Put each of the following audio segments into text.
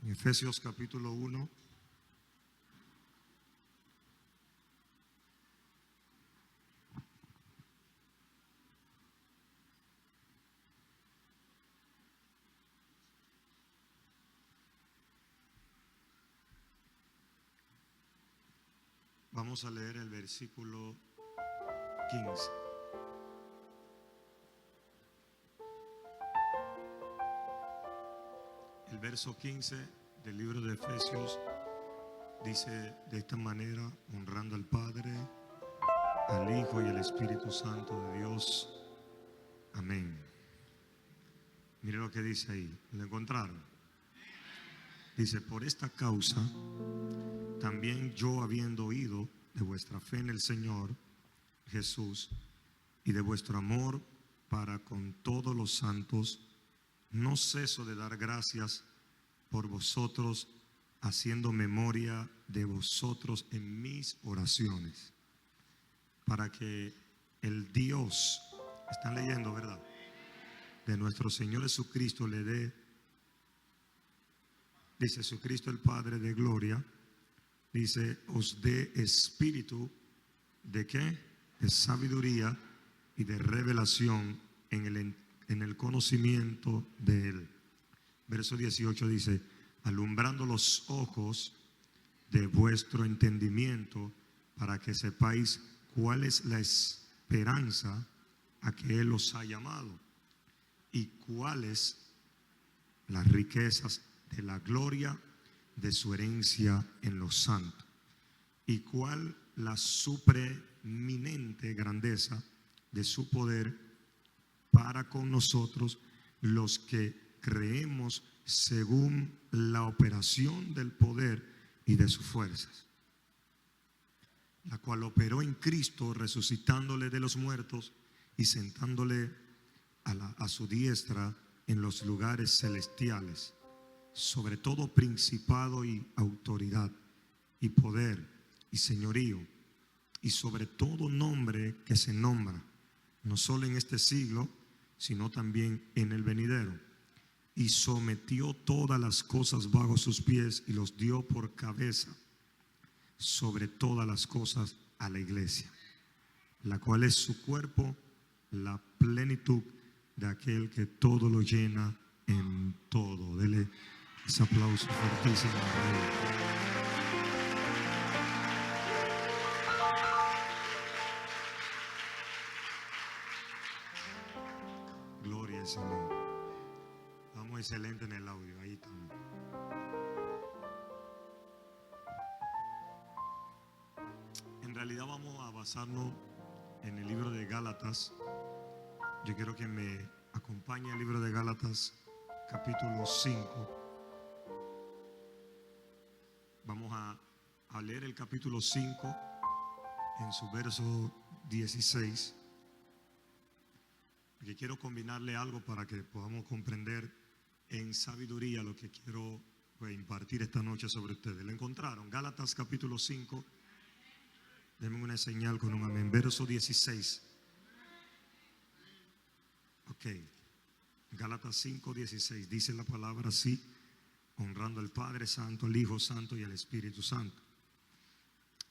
En Efesios capítulo 1. Vamos a leer el versículo 15. El verso 15 del libro de Efesios dice de esta manera: honrando al Padre, al Hijo y al Espíritu Santo de Dios. Amén. Mire lo que dice ahí. ¿Lo encontraron? Dice: por esta causa también yo, habiendo oído de vuestra fe en el Señor Jesús y de vuestro amor para con todos los santos, no ceso de dar gracias por vosotros, haciendo memoria de vosotros en mis oraciones, para que el Dios, están leyendo, ¿verdad?, de nuestro Señor Jesucristo le dé, dice Jesucristo el Padre de gloria, dice, os dé espíritu de ¿qué? De sabiduría y de revelación en el conocimiento de Él. Verso 18 dice: alumbrando los ojos de vuestro entendimiento, para que sepáis cuál es la esperanza a que Él os ha llamado y cuáles las riquezas de la gloria de su herencia en los santos, y cuál la supreeminente grandeza de su poder para con nosotros los que creemos, según la operación del poder y de sus fuerzas, la cual operó en Cristo, resucitándole de los muertos y sentándole a su diestra en los lugares celestiales, sobre todo principado y autoridad y poder y señorío, y sobre todo nombre que se nombra, no solo en este siglo, sino también en el venidero. Y sometió todas las cosas bajo sus pies y los dio por cabeza sobre todas las cosas a la iglesia, la cual es su cuerpo, la plenitud de aquel que todo lo llena en todo. Dele ese aplauso fuertísimo a Él. Gloria al Señor. Vamos, excelente en el audio, ahí estamos. En realidad vamos a basarnos en el libro de Gálatas. Yo quiero que me acompañe el libro de Gálatas capítulo 5. Vamos a leer el capítulo 5 en su verso 16, porque quiero combinarle algo para que podamos comprender en sabiduría lo que quiero impartir esta noche sobre ustedes. ¿Lo encontraron? Gálatas capítulo 5. Denme una señal con un amén. Verso 16. Ok. Gálatas 5, 16. Dice la palabra así: honrando al Padre Santo, al Hijo Santo y al Espíritu Santo.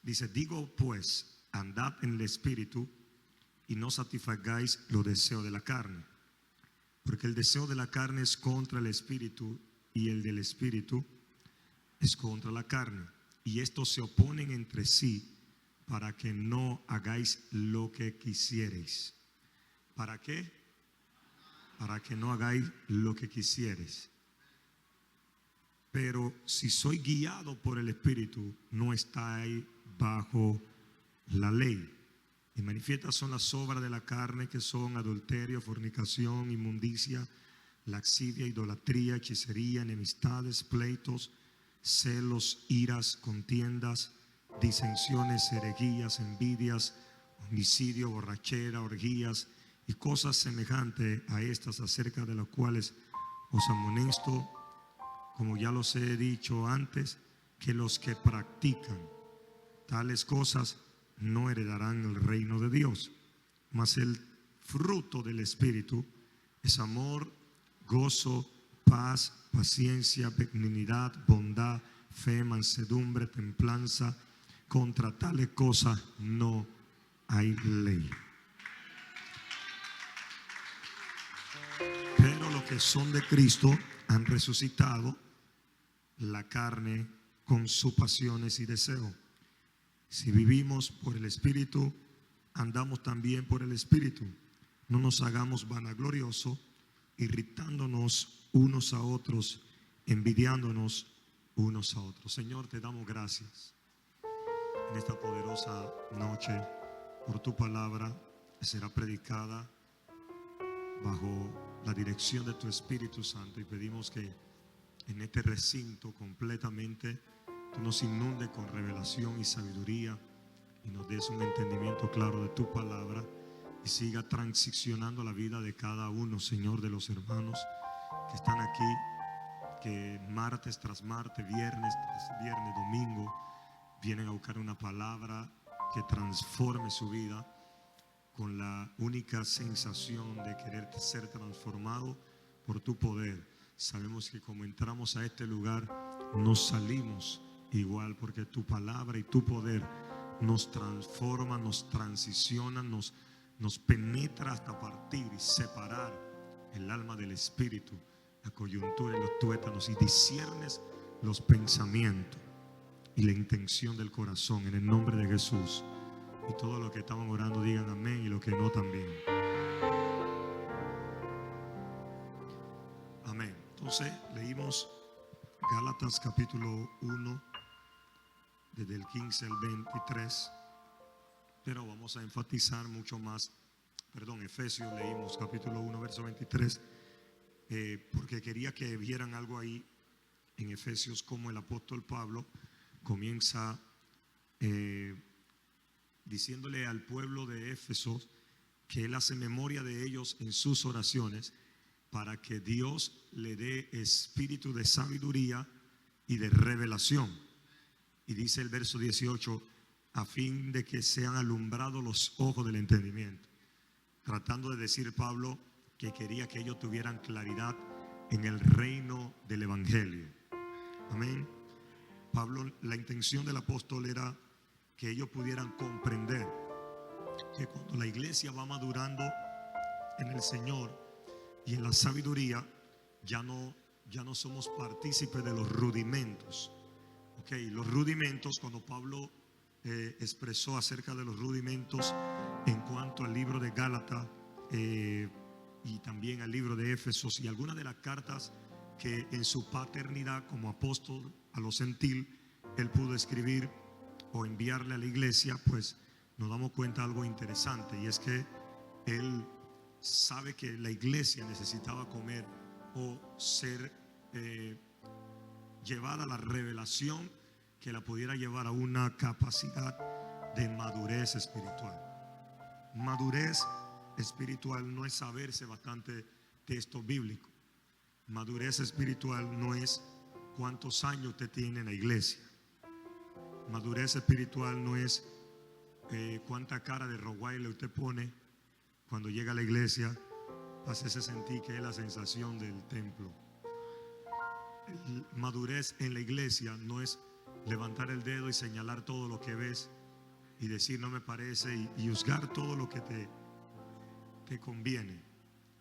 Dice: digo pues, andad en el Espíritu y no satisfagáis los deseos de la carne, porque el deseo de la carne es contra el Espíritu y el del Espíritu es contra la carne, y estos se oponen entre sí, para que no hagáis lo que quisierais. ¿Para qué? Para que no hagáis lo que quisierais. Pero si sois guiado por el Espíritu, no estáis bajo la ley. Y manifiestas son las obras de la carne, que son adulterio, fornicación, inmundicia, laxivia, idolatría, hechicería, enemistades, pleitos, celos, iras, contiendas, disensiones, herejías, envidias, homicidio, borrachera, orgías y cosas semejantes a estas, acerca de las cuales os amonesto, como ya los he dicho antes, que los que practican tales cosas no heredarán el reino de Dios. Mas el fruto del Espíritu es amor, gozo, paz, paciencia, benignidad, bondad, fe, mansedumbre, templanza. Contra tales cosas no hay ley. Pero los que son de Cristo han resucitado la carne con sus pasiones y deseos. Si vivimos por el Espíritu, andamos también por el Espíritu. No nos hagamos vanagloriosos, irritándonos unos a otros, envidiándonos unos a otros. Señor, te damos gracias en esta poderosa noche por tu palabra que será predicada bajo la dirección de tu Espíritu Santo, y pedimos que en este recinto completamente tú nos inundes con revelación y sabiduría y nos des un entendimiento claro de tu palabra, y siga transicionando la vida de cada uno, Señor, de los hermanos que están aquí, que martes tras martes, viernes tras viernes, domingo vienen a buscar una palabra que transforme su vida, con la única sensación de querer ser transformado por tu poder. Sabemos que como entramos a este lugar nos salimos igual, porque tu palabra y tu poder nos transforma, nos transiciona, nos penetra hasta partir y separar el alma del espíritu, la coyuntura y los tuétanos, y disciernes los pensamientos y la intención del corazón, en el nombre de Jesús. Y todos los que estaban orando digan amén, y los que no también. Amén. Entonces leímos Gálatas capítulo 1 desde el 15 al 23, pero vamos a enfatizar mucho más. Efesios leímos capítulo 1 verso 23, porque quería que vieran algo ahí en Efesios, como el apóstol Pablo comienza diciéndole al pueblo de Éfeso que él hace memoria de ellos en sus oraciones, para que Dios le dé espíritu de sabiduría y de revelación. Y dice el verso 18, a fin de que sean alumbrados los ojos del entendimiento. Tratando de decir Pablo que quería que ellos tuvieran claridad en el reino del evangelio. Amén. Pablo, la intención del apóstol era que ellos pudieran comprender que cuando la iglesia va madurando en el Señor y en la sabiduría, ya no somos partícipes de los rudimentos. Los rudimentos, cuando Pablo expresó acerca de los rudimentos en cuanto al libro de Gálatas y también al libro de Éfesos y algunas de las cartas que en su paternidad como apóstol a los gentiles él pudo escribir o enviarle a la iglesia, pues nos damos cuenta de algo interesante, y es que él sabe que la iglesia necesitaba comer o ser llevada a la revelación que la pudiera llevar a una capacidad de madurez espiritual. Madurez espiritual no es saberse bastante texto bíblico. Madurez espiritual no es cuántos años usted tiene en la iglesia. Madurez espiritual no es cuánta cara de roguaile usted pone cuando llega a la iglesia para hacerse sentir que es la sensación del templo. Madurez en la iglesia no es levantar el dedo y señalar todo lo que ves y decir no me parece y juzgar todo lo que te conviene.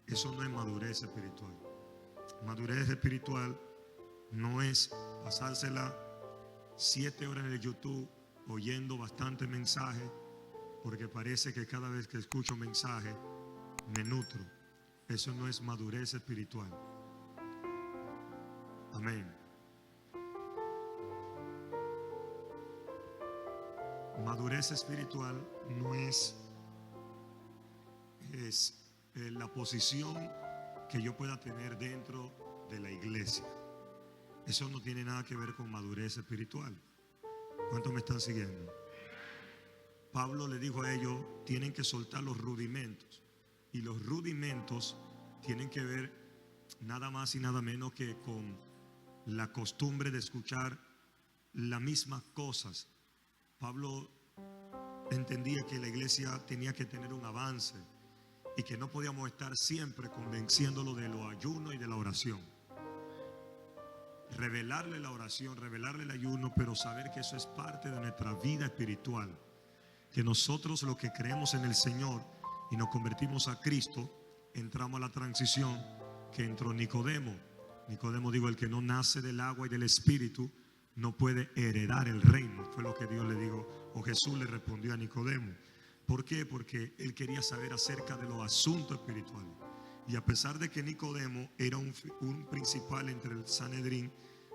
Eso no es madurez espiritual. Madurez espiritual no es pasársela 7 horas en el YouTube oyendo bastante mensaje, porque parece que cada vez que escucho mensaje me nutro. Eso no es madurez espiritual. Amén. Madurez espiritual no es la posición que yo pueda tener dentro de la iglesia. Eso no tiene nada que ver con madurez espiritual. ¿Cuántos me están siguiendo? Pablo le dijo a ellos, tienen que soltar los rudimentos. Y los rudimentos tienen que ver nada más y nada menos que con la costumbre de escuchar las mismas cosas. Pablo entendía que la iglesia tenía que tener un avance y que no podíamos estar siempre convenciéndolo de los ayunos y de la oración. revelarle la oración, revelarle el ayuno, pero saber que eso es parte de nuestra vida espiritual. Que nosotros los que creemos en el Señor y nos convertimos a Cristo, entramos a la transición que entró Nicodemo. Nicodemo, digo, el que no nace del agua y del Espíritu no puede heredar el reino. Fue lo que Dios le dijo, o Jesús le respondió a Nicodemo. ¿Por qué? Porque él quería saber acerca de los asuntos espirituales. Y a pesar de que Nicodemo era un principal entre el Sanedrín,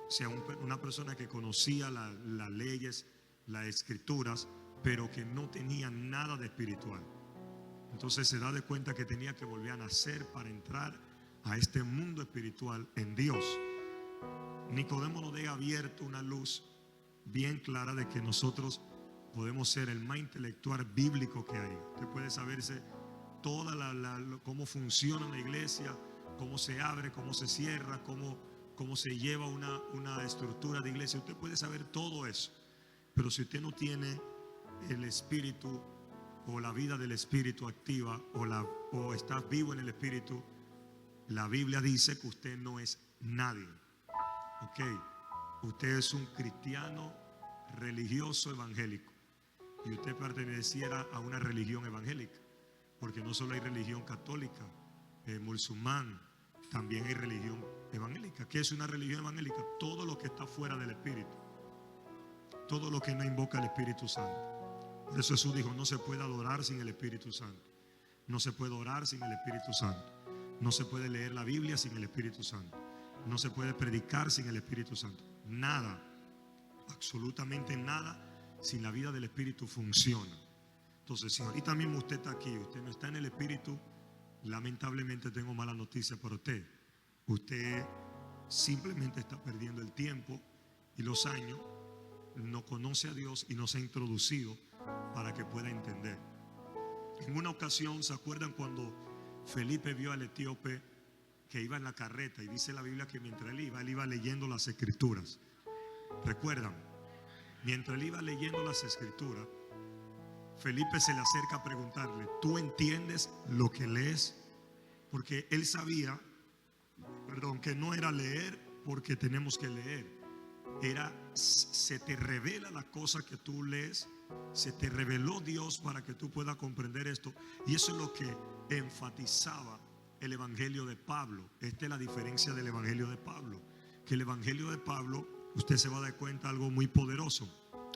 o sea, una persona que conocía las leyes, las escrituras, pero que no tenía nada de espiritual. Entonces se da de cuenta que tenía que volver a nacer para entrar a este mundo espiritual en Dios. Nicodemo nos deja abierto una luz bien clara de que nosotros podemos ser el más intelectual bíblico que hay. Usted puede saberse toda cómo funciona la iglesia, cómo se abre, cómo se cierra, cómo se lleva una estructura de iglesia. Usted puede saber todo eso, pero si usted no tiene el espíritu o la vida del espíritu activa o está vivo en el espíritu, la Biblia dice que usted no es nadie. Ok, usted es un cristiano religioso evangélico y usted perteneciera a una religión evangélica, porque no solo hay religión católica, musulmán, también hay religión evangélica. ¿Qué es una religión evangélica? Todo lo que está fuera del espíritu, todo lo que no invoca el Espíritu Santo. Por eso Jesús dijo, no se puede adorar sin el Espíritu Santo, no se puede orar sin el Espíritu Santo, no se puede leer la Biblia sin el Espíritu Santo, no se puede predicar sin el Espíritu Santo. Nada, absolutamente nada, sin la vida del Espíritu funciona. Entonces, si ahorita mismo usted está aquí, usted no está en el Espíritu, lamentablemente tengo mala noticia para usted. Usted simplemente está perdiendo el tiempo y los años, no conoce a Dios y no se ha introducido para que pueda entender. En una ocasión, ¿se acuerdan cuando Felipe vio al etíope que iba en la carreta? Y dice la Biblia que mientras él iba leyendo las escrituras. ¿Recuerdan? Mientras él iba leyendo las escrituras, Felipe se le acerca a preguntarle, ¿tú entiendes lo que lees? Porque él sabía, que no era leer porque tenemos que leer. Se te revela la cosa que tú lees, se te reveló Dios para que tú puedas comprender esto. Y eso es lo que enfatizaba el evangelio de Pablo. Esta es la diferencia del evangelio de Pablo, que el evangelio de Pablo, usted se va a dar cuenta de algo muy poderoso.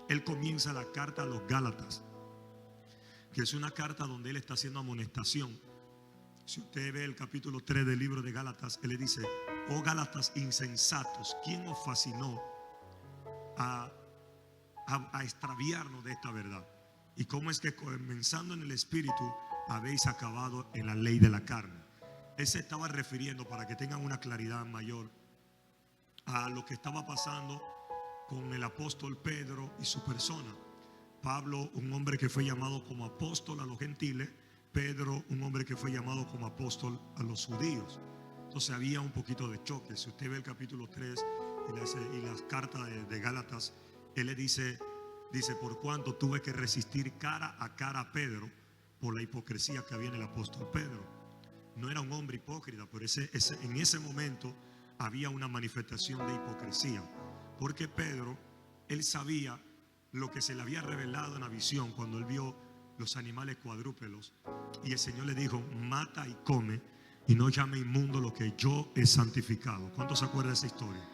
Él comienza la carta a los Gálatas, que es una carta donde él está haciendo amonestación. Si usted ve el capítulo 3 del libro de Gálatas, él le dice, oh Gálatas insensatos, ¿quién os fascinó a extraviarnos de esta verdad? Y cómo es que comenzando en el espíritu habéis acabado en la ley de la carne. Él se estaba refiriendo, para que tengan una claridad mayor, a lo que estaba pasando con el apóstol Pedro y su persona. Pablo, un hombre que fue llamado como apóstol a los gentiles. Pedro, un hombre que fue llamado como apóstol a los judíos. Entonces había un poquito de choque. Si usted ve el capítulo 3 y las cartas de Gálatas, él le dice, por cuanto tuve que resistir cara a cara a Pedro por la hipocresía que había en el apóstol Pedro. No era un hombre hipócrita, pero en ese momento había una manifestación de hipocresía, porque Pedro, él sabía lo que se le había revelado en la visión cuando él vio los animales cuadrúpedos, y el Señor le dijo, mata y come, y no llame inmundo lo que yo he santificado. ¿Cuántos se acuerdan de esa historia?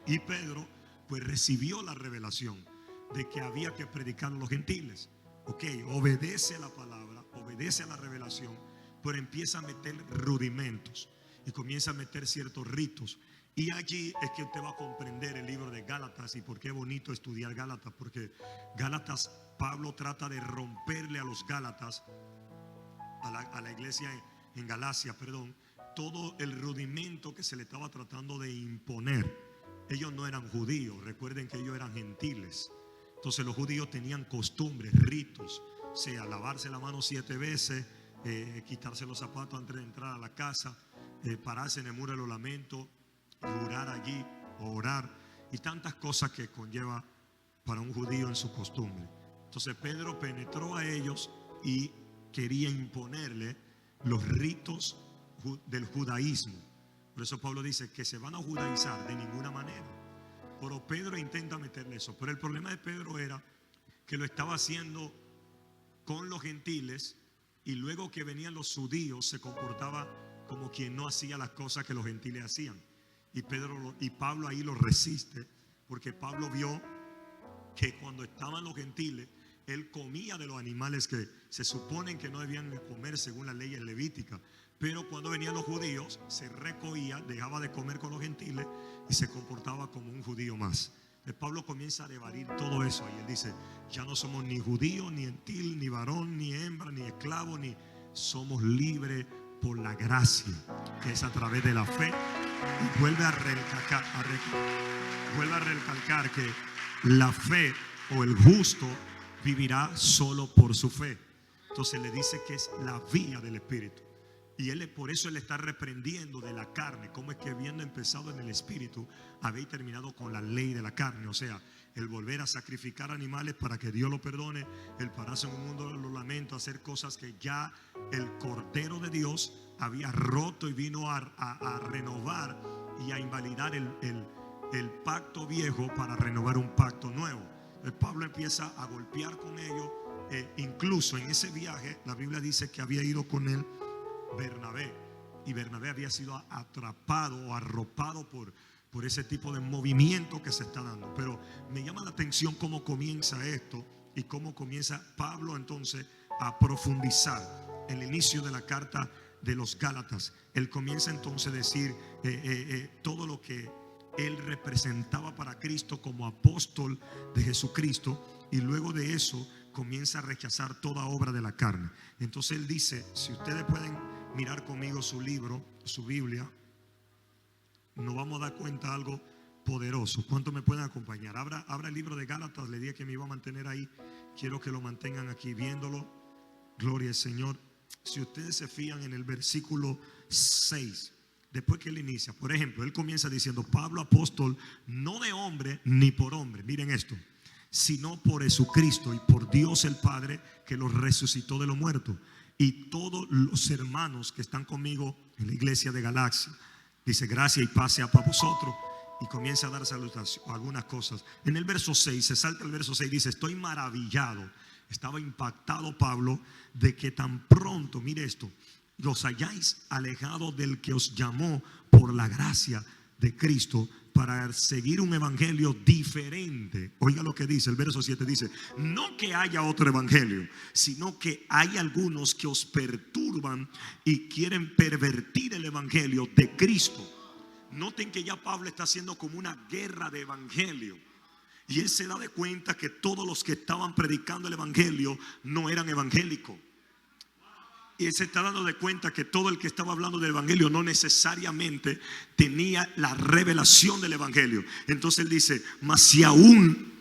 Y Pedro pues recibió la revelación de que había que predicar a los gentiles. Ok, obedece a la palabra, obedece a la revelación, pero empieza a meter rudimentos y comienza a meter ciertos ritos. Y allí es que usted va a comprender el libro de Gálatas. Y por qué es bonito estudiar Gálatas, porque Gálatas, Pablo trata de romperle a los Gálatas, a la iglesia en Galacia, todo el rudimento que se le estaba tratando de imponer. Ellos no eran judíos, recuerden que ellos eran gentiles. Entonces los judíos tenían costumbres, ritos, o sea, lavarse la mano 7 veces, quitarse los zapatos antes de entrar a la casa, pararse en el muro de los lamentos, jurar allí, orar, y tantas cosas que conlleva para un judío en su costumbre. Entonces Pedro penetró a ellos y quería imponerle los ritos del judaísmo. Por eso Pablo dice que se van a judaizar de ninguna manera. Pero Pedro intenta meterle eso. Pero el problema de Pedro era que lo estaba haciendo con los gentiles, y luego que venían los judíos se comportaba como quien no hacía las cosas que los gentiles hacían. Y Pablo ahí lo resiste, porque Pablo vio que cuando estaban los gentiles, él comía de los animales que se suponen que no debían comer según las leyes levíticas. Pero cuando venían los judíos, se recogía, dejaba de comer con los gentiles y se comportaba como un judío más. Pablo comienza a debatir todo eso y él dice: ya no somos ni judío, ni gentil, ni varón, ni hembra, ni esclavo, ni somos libres por la gracia, que es a través de la fe. Y vuelve a recalcar que la fe, o el justo, vivirá solo por su fe. Entonces le dice que es la vía del Espíritu. Y por eso él está reprendiendo de la carne. Como es que habiendo empezado en el Espíritu, habéis terminado con la ley de la carne. O sea, el volver a sacrificar animales para que Dios lo perdone, el pararse en un mundo de los lamentos, hacer cosas que ya el Cordero de Dios había roto y vino a renovar y a invalidar el pacto viejo para renovar un pacto nuevo. Pablo empieza a golpear con ellos. Incluso en ese viaje la Biblia dice que había ido con él Bernabé, y Bernabé había sido atrapado o arropado por ese tipo de movimiento que se está dando. Pero me llama la atención cómo comienza esto y cómo comienza Pablo entonces a profundizar el inicio de la carta de los Gálatas. Él comienza entonces a decir todo lo que él representaba para Cristo como apóstol de Jesucristo, y luego de eso comienza a rechazar toda obra de la carne. Entonces él dice, si ustedes pueden mirar conmigo su libro, su Biblia, nos vamos a dar cuenta de algo poderoso. ¿Cuántos me pueden acompañar? Abra el libro de Gálatas. Le dije que me iba a mantener ahí. Quiero que lo mantengan aquí viéndolo. Gloria al Señor. Si ustedes se fijan en el versículo 6, después que él inicia, por ejemplo, él comienza diciendo: Pablo, apóstol, no de hombre ni por hombre. Miren esto: sino por Jesucristo y por Dios el Padre, que los resucitó de los muertos, y todos los hermanos que están conmigo en la iglesia de Galacia. Dice: gracia y paz sea para vosotros. Y comienza a dar salutación, algunas cosas. En el verso 6, se salta el verso 6, dice: estoy maravillado. Estaba impactado Pablo de que tan pronto, mire esto, los hayáis alejado del que os llamó por la gracia de Cristo para seguir un evangelio diferente. Oiga lo que dice el verso 7, dice: no que haya otro evangelio, sino que hay algunos que os perturban y quieren pervertir el evangelio de Cristo. Noten que ya Pablo está haciendo como una guerra de evangelio, y él se da de cuenta que todos los que estaban predicando el evangelio no eran evangélicos. Y él se está dando de cuenta que todo el que estaba hablando del evangelio no necesariamente tenía la revelación del evangelio. Entonces él dice: mas si aún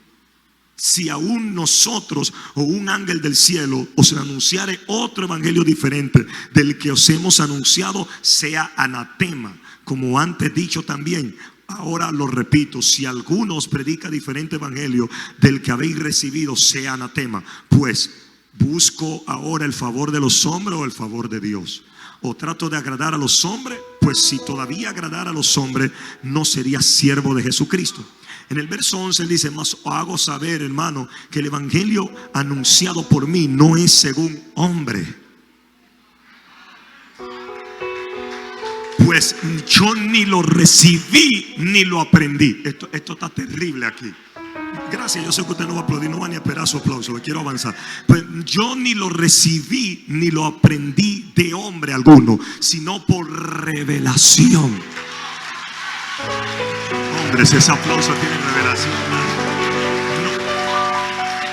nosotros o un ángel del cielo os anunciare otro evangelio diferente del que os hemos anunciado, sea anatema. Como antes dicho también, ahora lo repito: si alguno os predica diferente evangelio del que habéis recibido, sea anatema. Pues ¿busco ahora el favor de los hombres o el favor de Dios? ¿O trato de agradar a los hombres? Pues si todavía agradara a los hombres, no sería siervo de Jesucristo. En el verso 11 él dice: mas hago saber, hermano, que el evangelio anunciado por mí no es según hombre. Pues yo ni lo recibí ni lo aprendí. Esto está terrible aquí. Gracias, yo sé que usted no va a aplaudir, no va ni a esperar su aplauso, quiero avanzar. Pues yo ni lo recibí ni lo aprendí de hombre alguno, sino por revelación. Hombres, ese aplauso tiene revelación.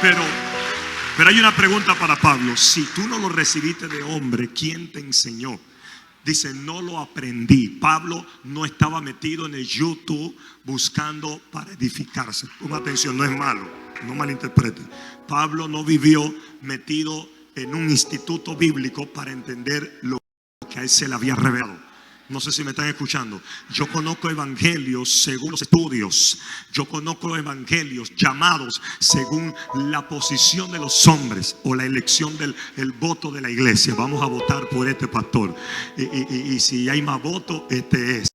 Pero hay una pregunta para Pablo: si tú no lo recibiste de hombre, ¿quién te enseñó? Dice: no lo aprendí. Pablo no estaba metido en el YouTube buscando para edificarse. Ponga atención, no es malo, no malinterpreten. Pablo no vivió metido en un instituto bíblico para entender lo que a él se le había revelado. No sé si me están escuchando. Yo conozco evangelios según los estudios. Yo conozco evangelios llamados según la posición de los hombres o la elección del voto de la iglesia. Vamos a votar por este pastor. Y si hay más votos, este es.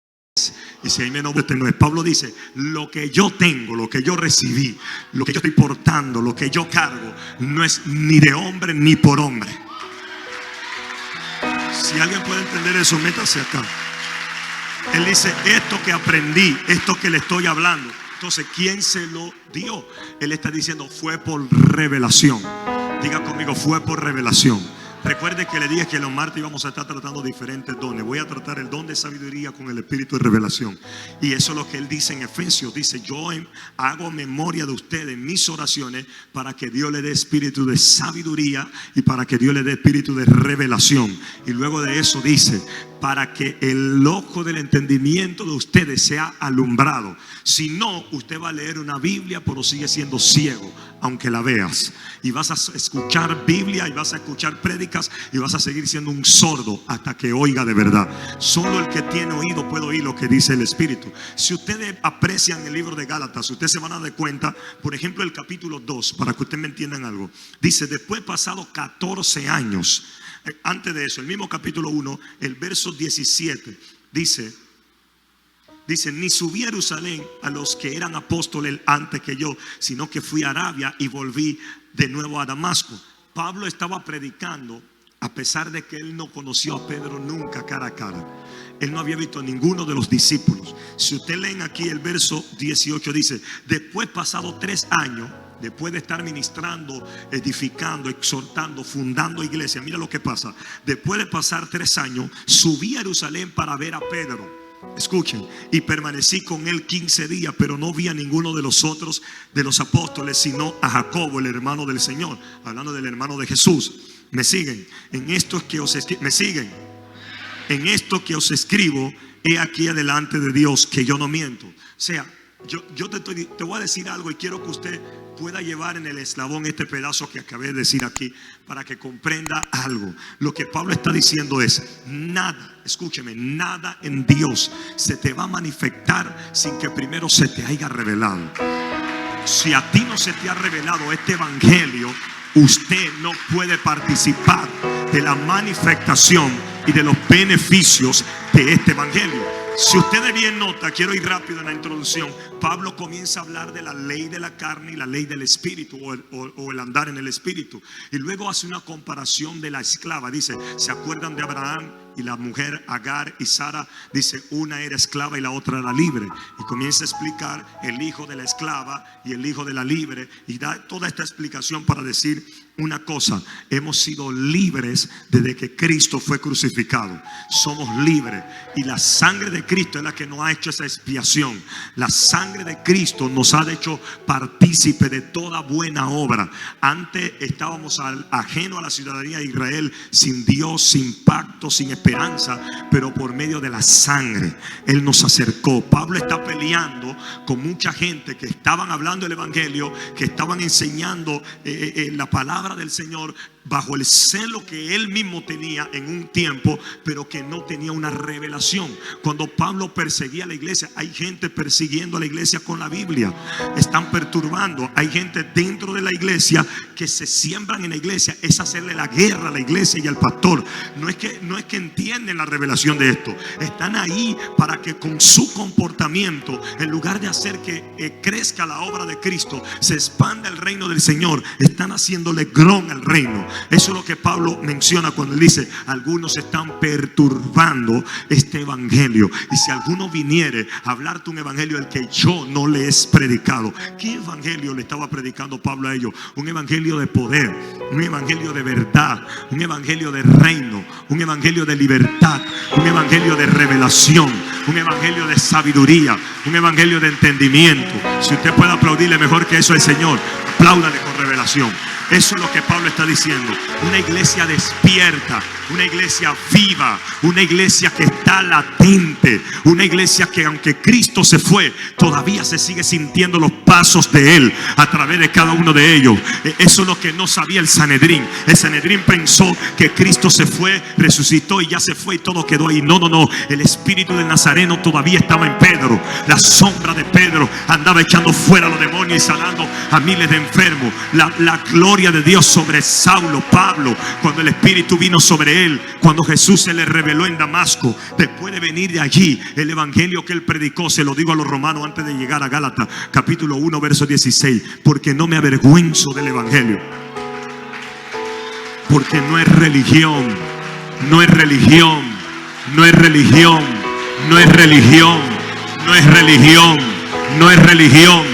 Y si hay menos, este no es. Pablo dice, lo que yo tengo, lo que yo recibí, lo que yo estoy portando, lo que yo cargo, no es ni de hombre ni por hombre. Si alguien puede entender eso, métase acá. Él dice, esto que aprendí, esto que le estoy hablando. Entonces, ¿quién se lo dio? Él está diciendo, fue por revelación. Diga conmigo, fue por revelación. Recuerde que le dije que los martes íbamos a estar tratando diferentes dones. Voy a tratar el don de sabiduría con el espíritu de revelación. Y eso es lo que él dice en Efesios. Dice, yo hago memoria de ustedes en mis oraciones para que Dios le dé espíritu de sabiduría y para que Dios le dé espíritu de revelación. Y luego de eso dice, para que el ojo del entendimiento de ustedes sea alumbrado. Si no, usted va a leer una Biblia pero sigue siendo ciego, aunque la veas. Y vas a escuchar Biblia y vas a escuchar prédicas y vas a seguir siendo un sordo hasta que oiga de verdad. Solo el que tiene oído puede oír lo que dice el Espíritu. Si ustedes aprecian el libro de Gálatas, ustedes se van a dar cuenta, por ejemplo, el capítulo 2, para que ustedes me entiendan algo. Dice, después pasados 14 años, antes de eso, el mismo capítulo 1, el verso 17, dice, ni subí a Jerusalén a los que eran apóstoles antes que yo, sino que fui a Arabia y volví de nuevo a Damasco. Pablo estaba predicando a pesar de que él no conoció a Pedro nunca cara a cara. Él no había visto a ninguno de los discípulos. Si usted leen aquí el verso 18, dice, después pasado 3 años, después de estar ministrando, edificando, exhortando, fundando iglesia, mira lo que pasa. Después de pasar 3 años, subí a Jerusalén para ver a Pedro. Escuchen, y permanecí con él 15 días, pero no vi a ninguno de los otros de los apóstoles, sino a Jacobo, el hermano del Señor. Hablando del hermano de Jesús. ¿Me siguen? En esto que os ¿me siguen? En esto que os escribo, he aquí adelante de Dios que yo no miento. O sea, yo te voy a decir algo y quiero que usted pueda llevar en el eslabón este pedazo que acabé de decir aquí para que comprenda algo. Lo que Pablo está diciendo es, nada, escúcheme, nada en Dios se te va a manifestar sin que primero se te haya revelado. Si a ti no se te ha revelado este evangelio, usted no puede participar de la manifestación y de los beneficios de este evangelio. Si ustedes bien nota, quiero ir rápido en la introducción. Pablo comienza a hablar de la ley de la carne y la ley del espíritu, o el andar en el espíritu. Y luego hace una comparación de la esclava. Dice, ¿se acuerdan de Abraham y la mujer Agar y Sara? Dice, una era esclava y la otra era libre. Y comienza a explicar el hijo de la esclava y el hijo de la libre. Y da toda esta explicación para decir una cosa: hemos sido libres desde que Cristo fue crucificado. Somos libres. Y la sangre de Cristo es la que nos ha hecho esa expiación. La sangre de Cristo nos ha hecho partícipe de toda buena obra. Antes estábamos ajenos a la ciudadanía de Israel, sin Dios, sin pacto, sin esperanza. Pero por medio de la sangre Él nos acercó. Pablo está peleando con mucha gente que estaban hablando el evangelio, que estaban enseñando la palabra del Señor bajo el celo que él mismo tenía en un tiempo, pero que no tenía una revelación. Cuando Pablo perseguía a la iglesia, hay gente persiguiendo a la iglesia con la Biblia, están perturbando. Hay gente dentro de la iglesia que se siembran en la iglesia, es hacerle la guerra a la iglesia y al pastor. No es que entienden la revelación de esto, están ahí para que con su comportamiento, en lugar de hacer que crezca la obra de Cristo, se expanda el reino del Señor, están haciéndole grón al reino. Eso es lo que Pablo menciona cuando él dice, algunos están perturbando este evangelio. Y si alguno viniere a hablarte un evangelio el que yo no le he predicado. ¿Qué evangelio le estaba predicando Pablo a ellos? Un evangelio de poder, un evangelio de verdad, un evangelio de reino, un evangelio de libertad, un evangelio de revelación, un evangelio de sabiduría, un evangelio de entendimiento. Si usted puede aplaudirle mejor que eso al Señor, apláudale con revelación. Eso es lo que Pablo está diciendo. Una iglesia despierta, una iglesia viva, una iglesia que está latente, una iglesia que aunque Cristo se fue, todavía se sigue sintiendo los pasos de Él a través de cada uno de ellos. Eso es lo que no sabía el Sanedrín. El Sanedrín pensó que Cristo se fue, resucitó y ya se fue y todo quedó ahí. No, no, no. El espíritu del Nazareno todavía estaba en Pedro. La sombra de Pedro andaba echando fuera a los demonios y sanando a miles de enfermos. La gloria de Dios sobre Saulo, Pablo, cuando el espíritu vino sobre él, cuando Jesús se le reveló en Damasco. Después de venir de allí, el evangelio que él predicó, se lo digo a los romanos antes de llegar a Gálatas, capítulo 1, verso 16, porque no me avergüenzo del evangelio. Porque no es religión, no es religión, no es religión, no es religión, no es religión, no es religión,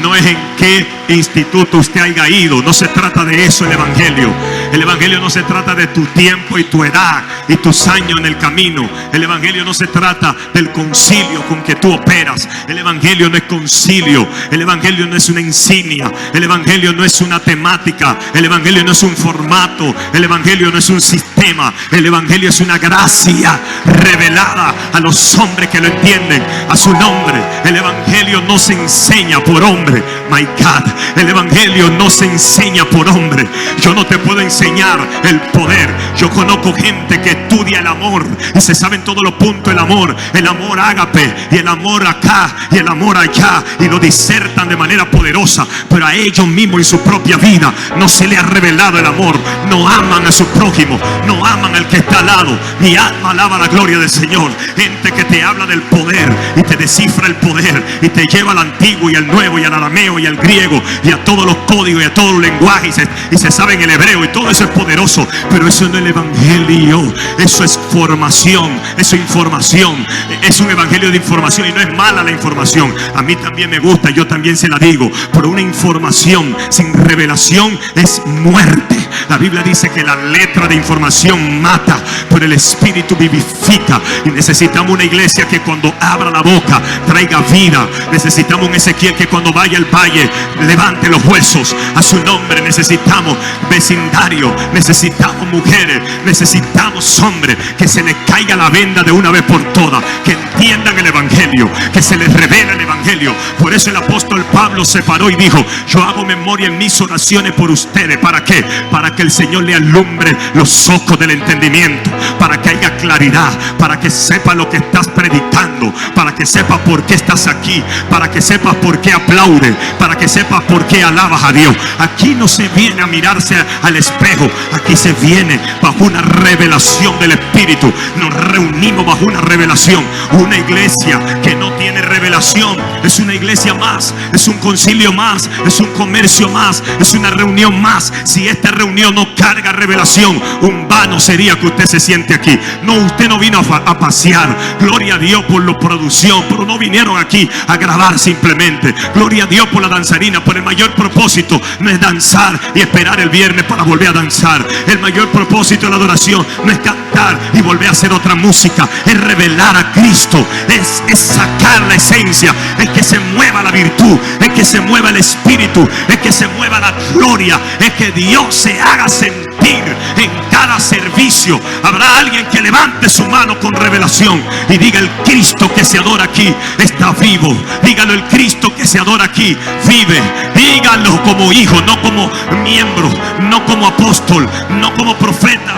no es en qué instituto usted haya ido. No se trata de eso el evangelio. El evangelio no se trata de tu tiempo y tu edad y tus años en el camino. El evangelio no se trata del concilio con que tú operas. El evangelio no es concilio. El evangelio no es una insignia. El evangelio no es una temática. El evangelio no es un formato. El evangelio no es un sistema. El evangelio es una gracia revelada a los hombres que lo entienden a su nombre. El evangelio no se enseña por hombre. My God, el evangelio no se enseña por hombre. Yo no te puedo enseñar el poder. Yo conozco gente que estudia el amor y se saben todos los puntos del amor. El amor ágape y el amor acá y el amor allá, y lo disertan de manera poderosa, pero a ellos mismos en su propia vida no se les ha revelado el amor. No aman a su prójimo, no aman al que está al lado. Mi alma alaba la gloria del Señor. Gente que te habla del poder y te descifra el poder y te lleva al antiguo y al nuevo y al arameo y al griego y a todos los códigos y a todos los lenguajes, y se sabe en el hebreo, y todo eso es poderoso, pero eso no es el evangelio. Eso es formación, eso es información. Es un evangelio de información, y no es mala la información. A mí también me gusta, yo también se la digo, pero una información sin revelación es muerte. La Biblia dice que la letra de información mata, pero el espíritu vivifica. Y necesitamos una iglesia que cuando abra la boca traiga vida. Necesitamos un Ezequiel que cuando vaya al valle levante los huesos a su nombre. Necesitamos vecindario, necesitamos mujeres, necesitamos hombres que se les caiga la venda de una vez por todas, que entiendan el evangelio, que se les revela el evangelio. Por eso el apóstol Pablo se paró y dijo: yo hago memoria en mis oraciones por ustedes. ¿Para qué? Para que el Señor le alumbre los ojos del entendimiento, para que haya claridad, para que sepa lo que estás predicando, para que sepa por qué estás aquí, para que sepas por qué aplaudes, para que sepas por qué alabas a Dios. Aquí no se viene a mirarse al espejo, aquí se viene bajo una revelación del Espíritu. Nos reunimos bajo una revelación. Una iglesia que no tiene revelación es una iglesia más, es un concilio más, es un comercio más, es una reunión más. Si esta reunión no carga revelación, un vano sería que usted se siente aquí. No, usted no vino a pasear. Gloria a Dios por la producción, pero no vinieron aquí a grabar simplemente. Gloria a Dios por la danzarina, pero el mayor propósito no es danzar y esperar el viernes para volver a danzar. El mayor propósito de la adoración no es cantar y volver a hacer otra música, es revelar a Cristo, es sacar la esencia, es que se mueva la virtud, es que se mueva el Espíritu, es que se mueva la gloria, es que Dios se haga sentir en cada servicio. Habrá alguien que levante su mano con revelación y diga: el Cristo que se adora aquí está vivo. Dígalo: el Cristo que se adora aquí vive. Dígalo como hijo, no como miembro, no como apóstol, no como profeta.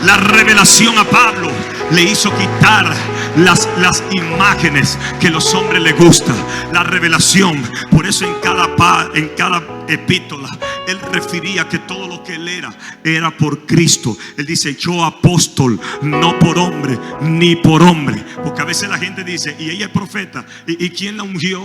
La revelación a Pablo le hizo quitar las imágenes que a los hombres les gusta. La revelación. Por eso en cada epístola él refería que todo lo que él era por Cristo. Él dice: yo apóstol, no por hombre ni por hombre. Porque a veces la gente dice: y ella es profeta, ¿y quién la ungió?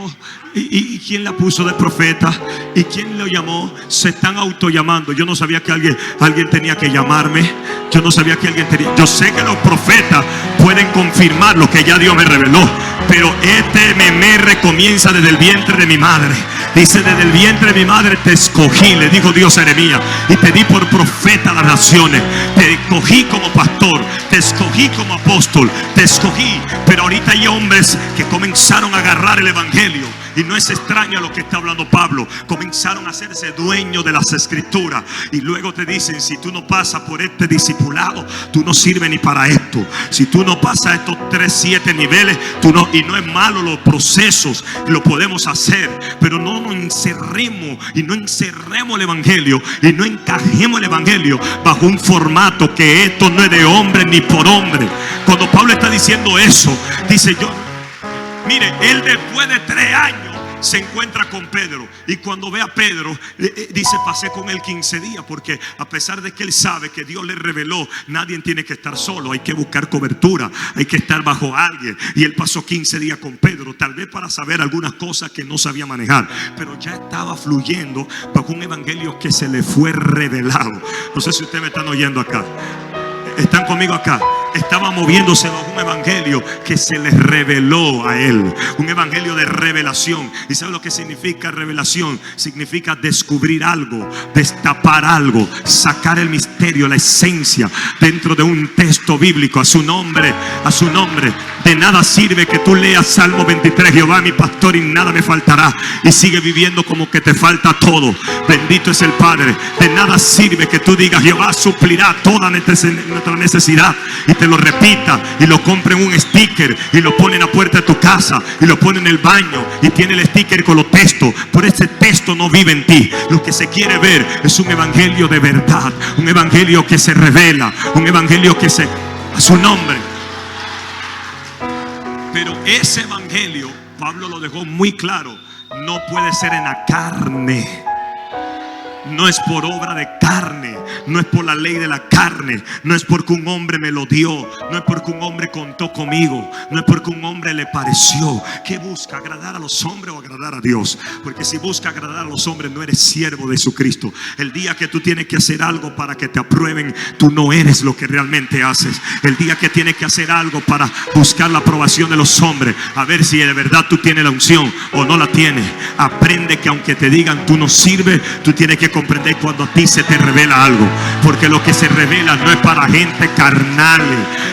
¿Y quién la puso de profeta? ¿Y quién lo llamó? Se están autollamando. Yo no sabía que alguien tenía que llamarme. Yo no sabía que alguien tenía. Yo sé que los profetas pueden confirmar lo que ya Dios me reveló, pero este me comienza desde el vientre de mi madre. Dice, desde el vientre de mi madre te escogí, le dijo Dios a Jeremías, y te di por profeta a las naciones. Te escogí como pastor, te escogí como apóstol, te escogí. Pero ahorita hay hombres que comenzaron a agarrar el evangelio. Y no es extraño lo que está hablando Pablo. Comenzaron a hacerse dueños de las escrituras. Y luego te dicen, si tú no pasas por este discipulado, tú no sirves ni para esto. Si tú no pasas estos 3-7 niveles, tú no. Y no es malo, los procesos lo podemos hacer, pero no nos encerremos y no encerremos el evangelio y no encajemos el evangelio bajo un formato que esto no es de hombre ni por hombre. Cuando Pablo está diciendo eso, dice mire, él después de 3 años se encuentra con Pedro. Y cuando ve a Pedro, dice, pasé con él 15 días. Porque a pesar de que él sabe que Dios le reveló, nadie tiene que estar solo. Hay que buscar cobertura, hay que estar bajo alguien. Y él pasó 15 días con Pedro, tal vez para saber algunas cosas que no sabía manejar, pero ya estaba fluyendo bajo un evangelio que se le fue revelado. No sé si ustedes me están oyendo acá. ¿Están conmigo acá? Estaba moviéndose bajo un evangelio que se les reveló a él. Un evangelio de revelación. ¿Y sabe lo que significa revelación? Significa descubrir algo, destapar algo, sacar el misterio, la esencia dentro de un texto bíblico. A su nombre, a su nombre. De nada sirve que tú leas Salmo 23, Jehová mi pastor y nada me faltará, y sigue viviendo como que te falta todo. Bendito es el Padre. De nada sirve que tú digas, Jehová suplirá toda nuestra necesidad, y te lo repita y lo compre en un sticker y lo pone en la puerta de tu casa y lo pone en el baño y tiene el sticker con los textos, pero ese texto no vive en ti. Lo que se quiere ver es un evangelio de verdad, un evangelio que se revela, un evangelio que se, a su nombre. Pero ese evangelio, Pablo lo dejó muy claro, no puede ser en la carne. No es por obra de carne, no es por la ley de la carne, no es porque un hombre me lo dio, no es porque un hombre contó conmigo, no es porque un hombre le pareció. ¿Qué busca? ¿Agradar a los hombres o agradar a Dios? Porque si busca agradar a los hombres, no eres siervo de Jesucristo. El día que tú tienes que hacer algo para que te aprueben, tú no eres lo que realmente haces. El día que tienes que hacer algo para buscar la aprobación de los hombres, a ver si de verdad tú tienes la unción o no la tienes, aprende que aunque te digan tú no sirves, tú tienes que comprender cuando a ti se te revela algo, porque lo que se revela no es para gente carnal.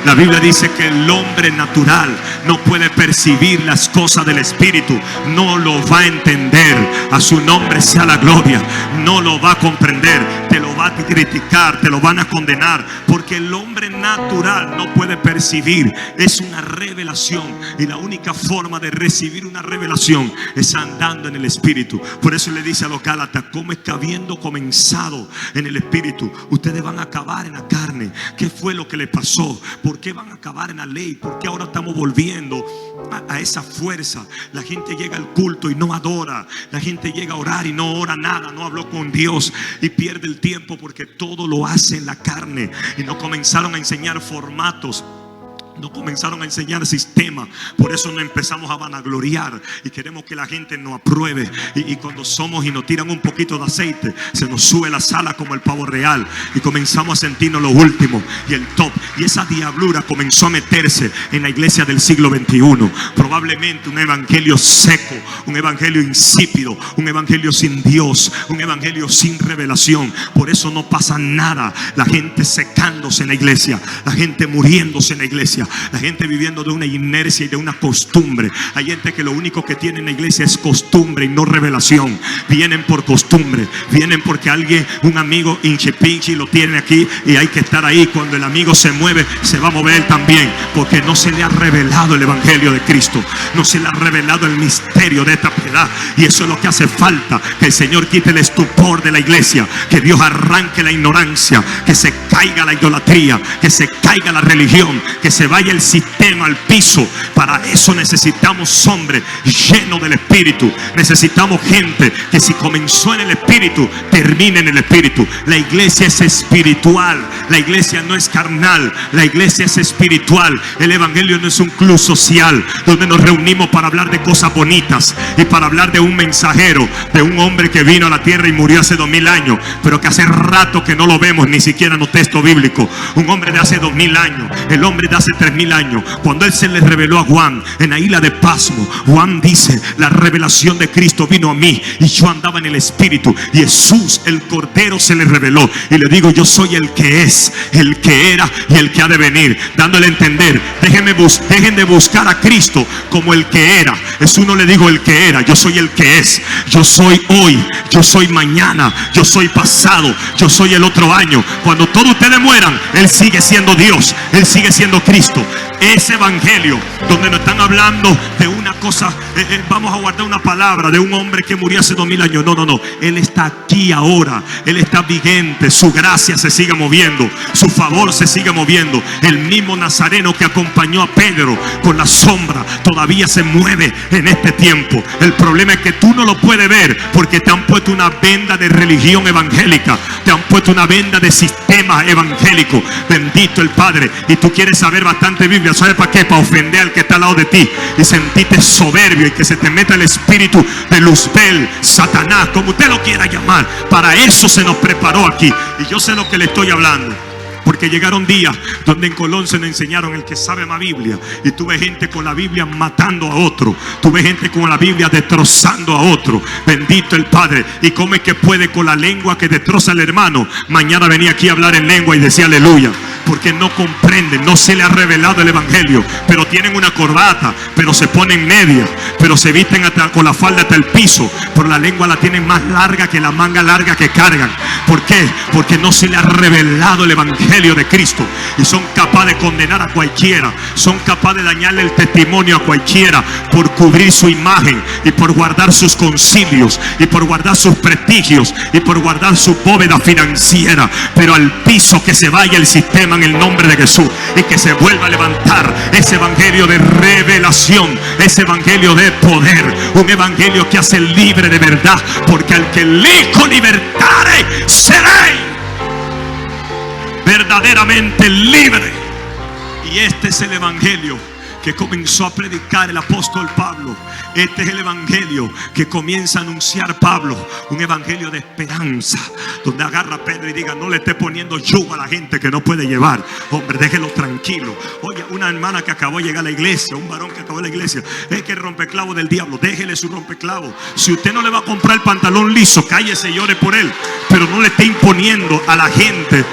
La Biblia dice que el hombre natural no puede percibir las cosas del Espíritu, no lo va a entender. A su nombre sea la gloria. No lo va a comprender, te lo va a criticar, te lo van a condenar, porque el hombre natural no puede percibir. Es una revelación, y la única forma de recibir una revelación es andando en el Espíritu. Por eso le dice a los Gálatas, ¿cómo es que habiendo comenzado en el Espíritu, ustedes van a acabar en la carne? ¿Qué fue lo que les pasó? ¿Por qué van a acabar en la ley? ¿Por qué ahora estamos volviendo a esa fuerza? La gente llega al culto y no adora. La gente llega a orar y no ora nada, no habló con Dios, y pierde el tiempo porque todo lo hace en la carne. Y no comenzaron a enseñar formatos, no comenzaron a enseñar sistema. Por eso no empezamos a vanagloriar y queremos que la gente nos apruebe. Y cuando somos y nos tiran un poquito de aceite, se nos sube la sala como el pavo real y comenzamos a sentirnos lo último y el top. Y esa diablura comenzó a meterse en la iglesia del siglo XXI. Probablemente un evangelio seco, un evangelio insípido, un evangelio sin Dios, un evangelio sin revelación. Por eso no pasa nada. La gente secándose en la iglesia, la gente muriéndose en la iglesia, la gente viviendo de una inercia y de una costumbre. Hay gente que lo único que tiene en la iglesia es costumbre y no revelación. Vienen por costumbre, vienen porque alguien, un amigo hinchi pinchi lo tiene aquí y hay que estar ahí. Cuando el amigo se mueve, se va a mover él también, porque no se le ha revelado el evangelio de Cristo, no se le ha revelado el misterio de esta piedad. Y eso es lo que hace falta, que el Señor quite el estupor de la iglesia, que Dios arranque la ignorancia, que se caiga la idolatría, que se caiga la religión, que se vaya el sistema al piso. Para eso necesitamos hombres llenos del Espíritu. Necesitamos gente que si comenzó en el Espíritu, termine en el Espíritu. La iglesia es espiritual, la iglesia no es carnal, la iglesia es espiritual. El evangelio no es un club social donde nos reunimos para hablar de cosas bonitas y para hablar de un mensajero, de un hombre que vino a la tierra y murió hace 2000 años, pero que hace rato que no lo vemos ni siquiera en los textos bíblicos. Un hombre de hace 2000 años, el hombre de hace 3000 años. Cuando Él se le reveló a Juan en la isla de Pasmo, Juan dice: la revelación de Cristo vino a mí y yo andaba en el Espíritu, y Jesús el Cordero se le reveló y le digo: yo soy el que es, el que era y el que ha de venir, dándole a entender: dejen de buscar a Cristo como el que era. Jesús no le dijo el que era, yo soy el que es. Yo soy hoy, yo soy mañana, yo soy pasado, yo soy el otro año. Cuando todos ustedes mueran, Él sigue siendo Dios, Él sigue siendo Cristo. Ese evangelio donde nos están hablando de una cosa, vamos a guardar una palabra de un hombre que murió hace 2000 años. No, Él está aquí ahora, Él está vigente, su gracia se sigue moviendo, su favor se sigue moviendo. El mismo Nazareno que acompañó a Pedro con la sombra todavía se mueve en este tiempo. El problema es que tú no lo puedes ver porque te han puesto una venda de religión evangélica, te han puesto una venda de sistema evangélico. Bendito el Padre. Y tú quieres saber bastante Biblia, ¿sabes para qué? Para ofender al que está al lado de ti y sentirte soberbio y que se te meta el espíritu de Luzbel, Satanás, como usted lo quiera llamar. Para eso se nos preparó aquí, y yo sé lo que le estoy hablando. Porque llegaron días donde en Colón se nos enseñaron el que sabe más Biblia, y tuve gente con la Biblia matando a otro, tuve gente con la Biblia destrozando a otro. Bendito el Padre. Y cómo es que puede con la lengua que destroza al hermano mañana venía aquí a hablar en lengua y decía aleluya, porque no comprenden, no se le ha revelado el evangelio. Pero tienen una corbata, pero se ponen media, pero se visten hasta con la falda hasta el piso, pero la lengua la tienen más larga que la manga larga que cargan. ¿Por qué? Porque no se le ha revelado el evangelio de Cristo, y son capaces de condenar a cualquiera, son capaces de dañarle el testimonio a cualquiera por cubrir su imagen y por guardar sus concilios y por guardar sus prestigios y por guardar su bóveda financiera. Pero al piso que se vaya el sistema en el nombre de Jesús, y que se vuelva a levantar ese evangelio de revelación, ese evangelio de poder, un evangelio que hace libre de verdad, porque al que el Hijo libertare seré verdaderamente libre. Y este es el evangelio que comenzó a predicar el apóstol Pablo. Este es el evangelio que comienza a anunciar Pablo, un evangelio de esperanza, donde agarra a Pedro y diga: no le esté poniendo yugo a la gente que no puede llevar. Hombre, déjelo tranquilo. Oye, una hermana que acabó de llegar a la iglesia, un varón que acabó de la iglesia, es que el rompeclavo del diablo, déjele su rompeclavo. Si usted no le va a comprar el pantalón liso, cállese y ore por él, pero no le esté imponiendo a la gente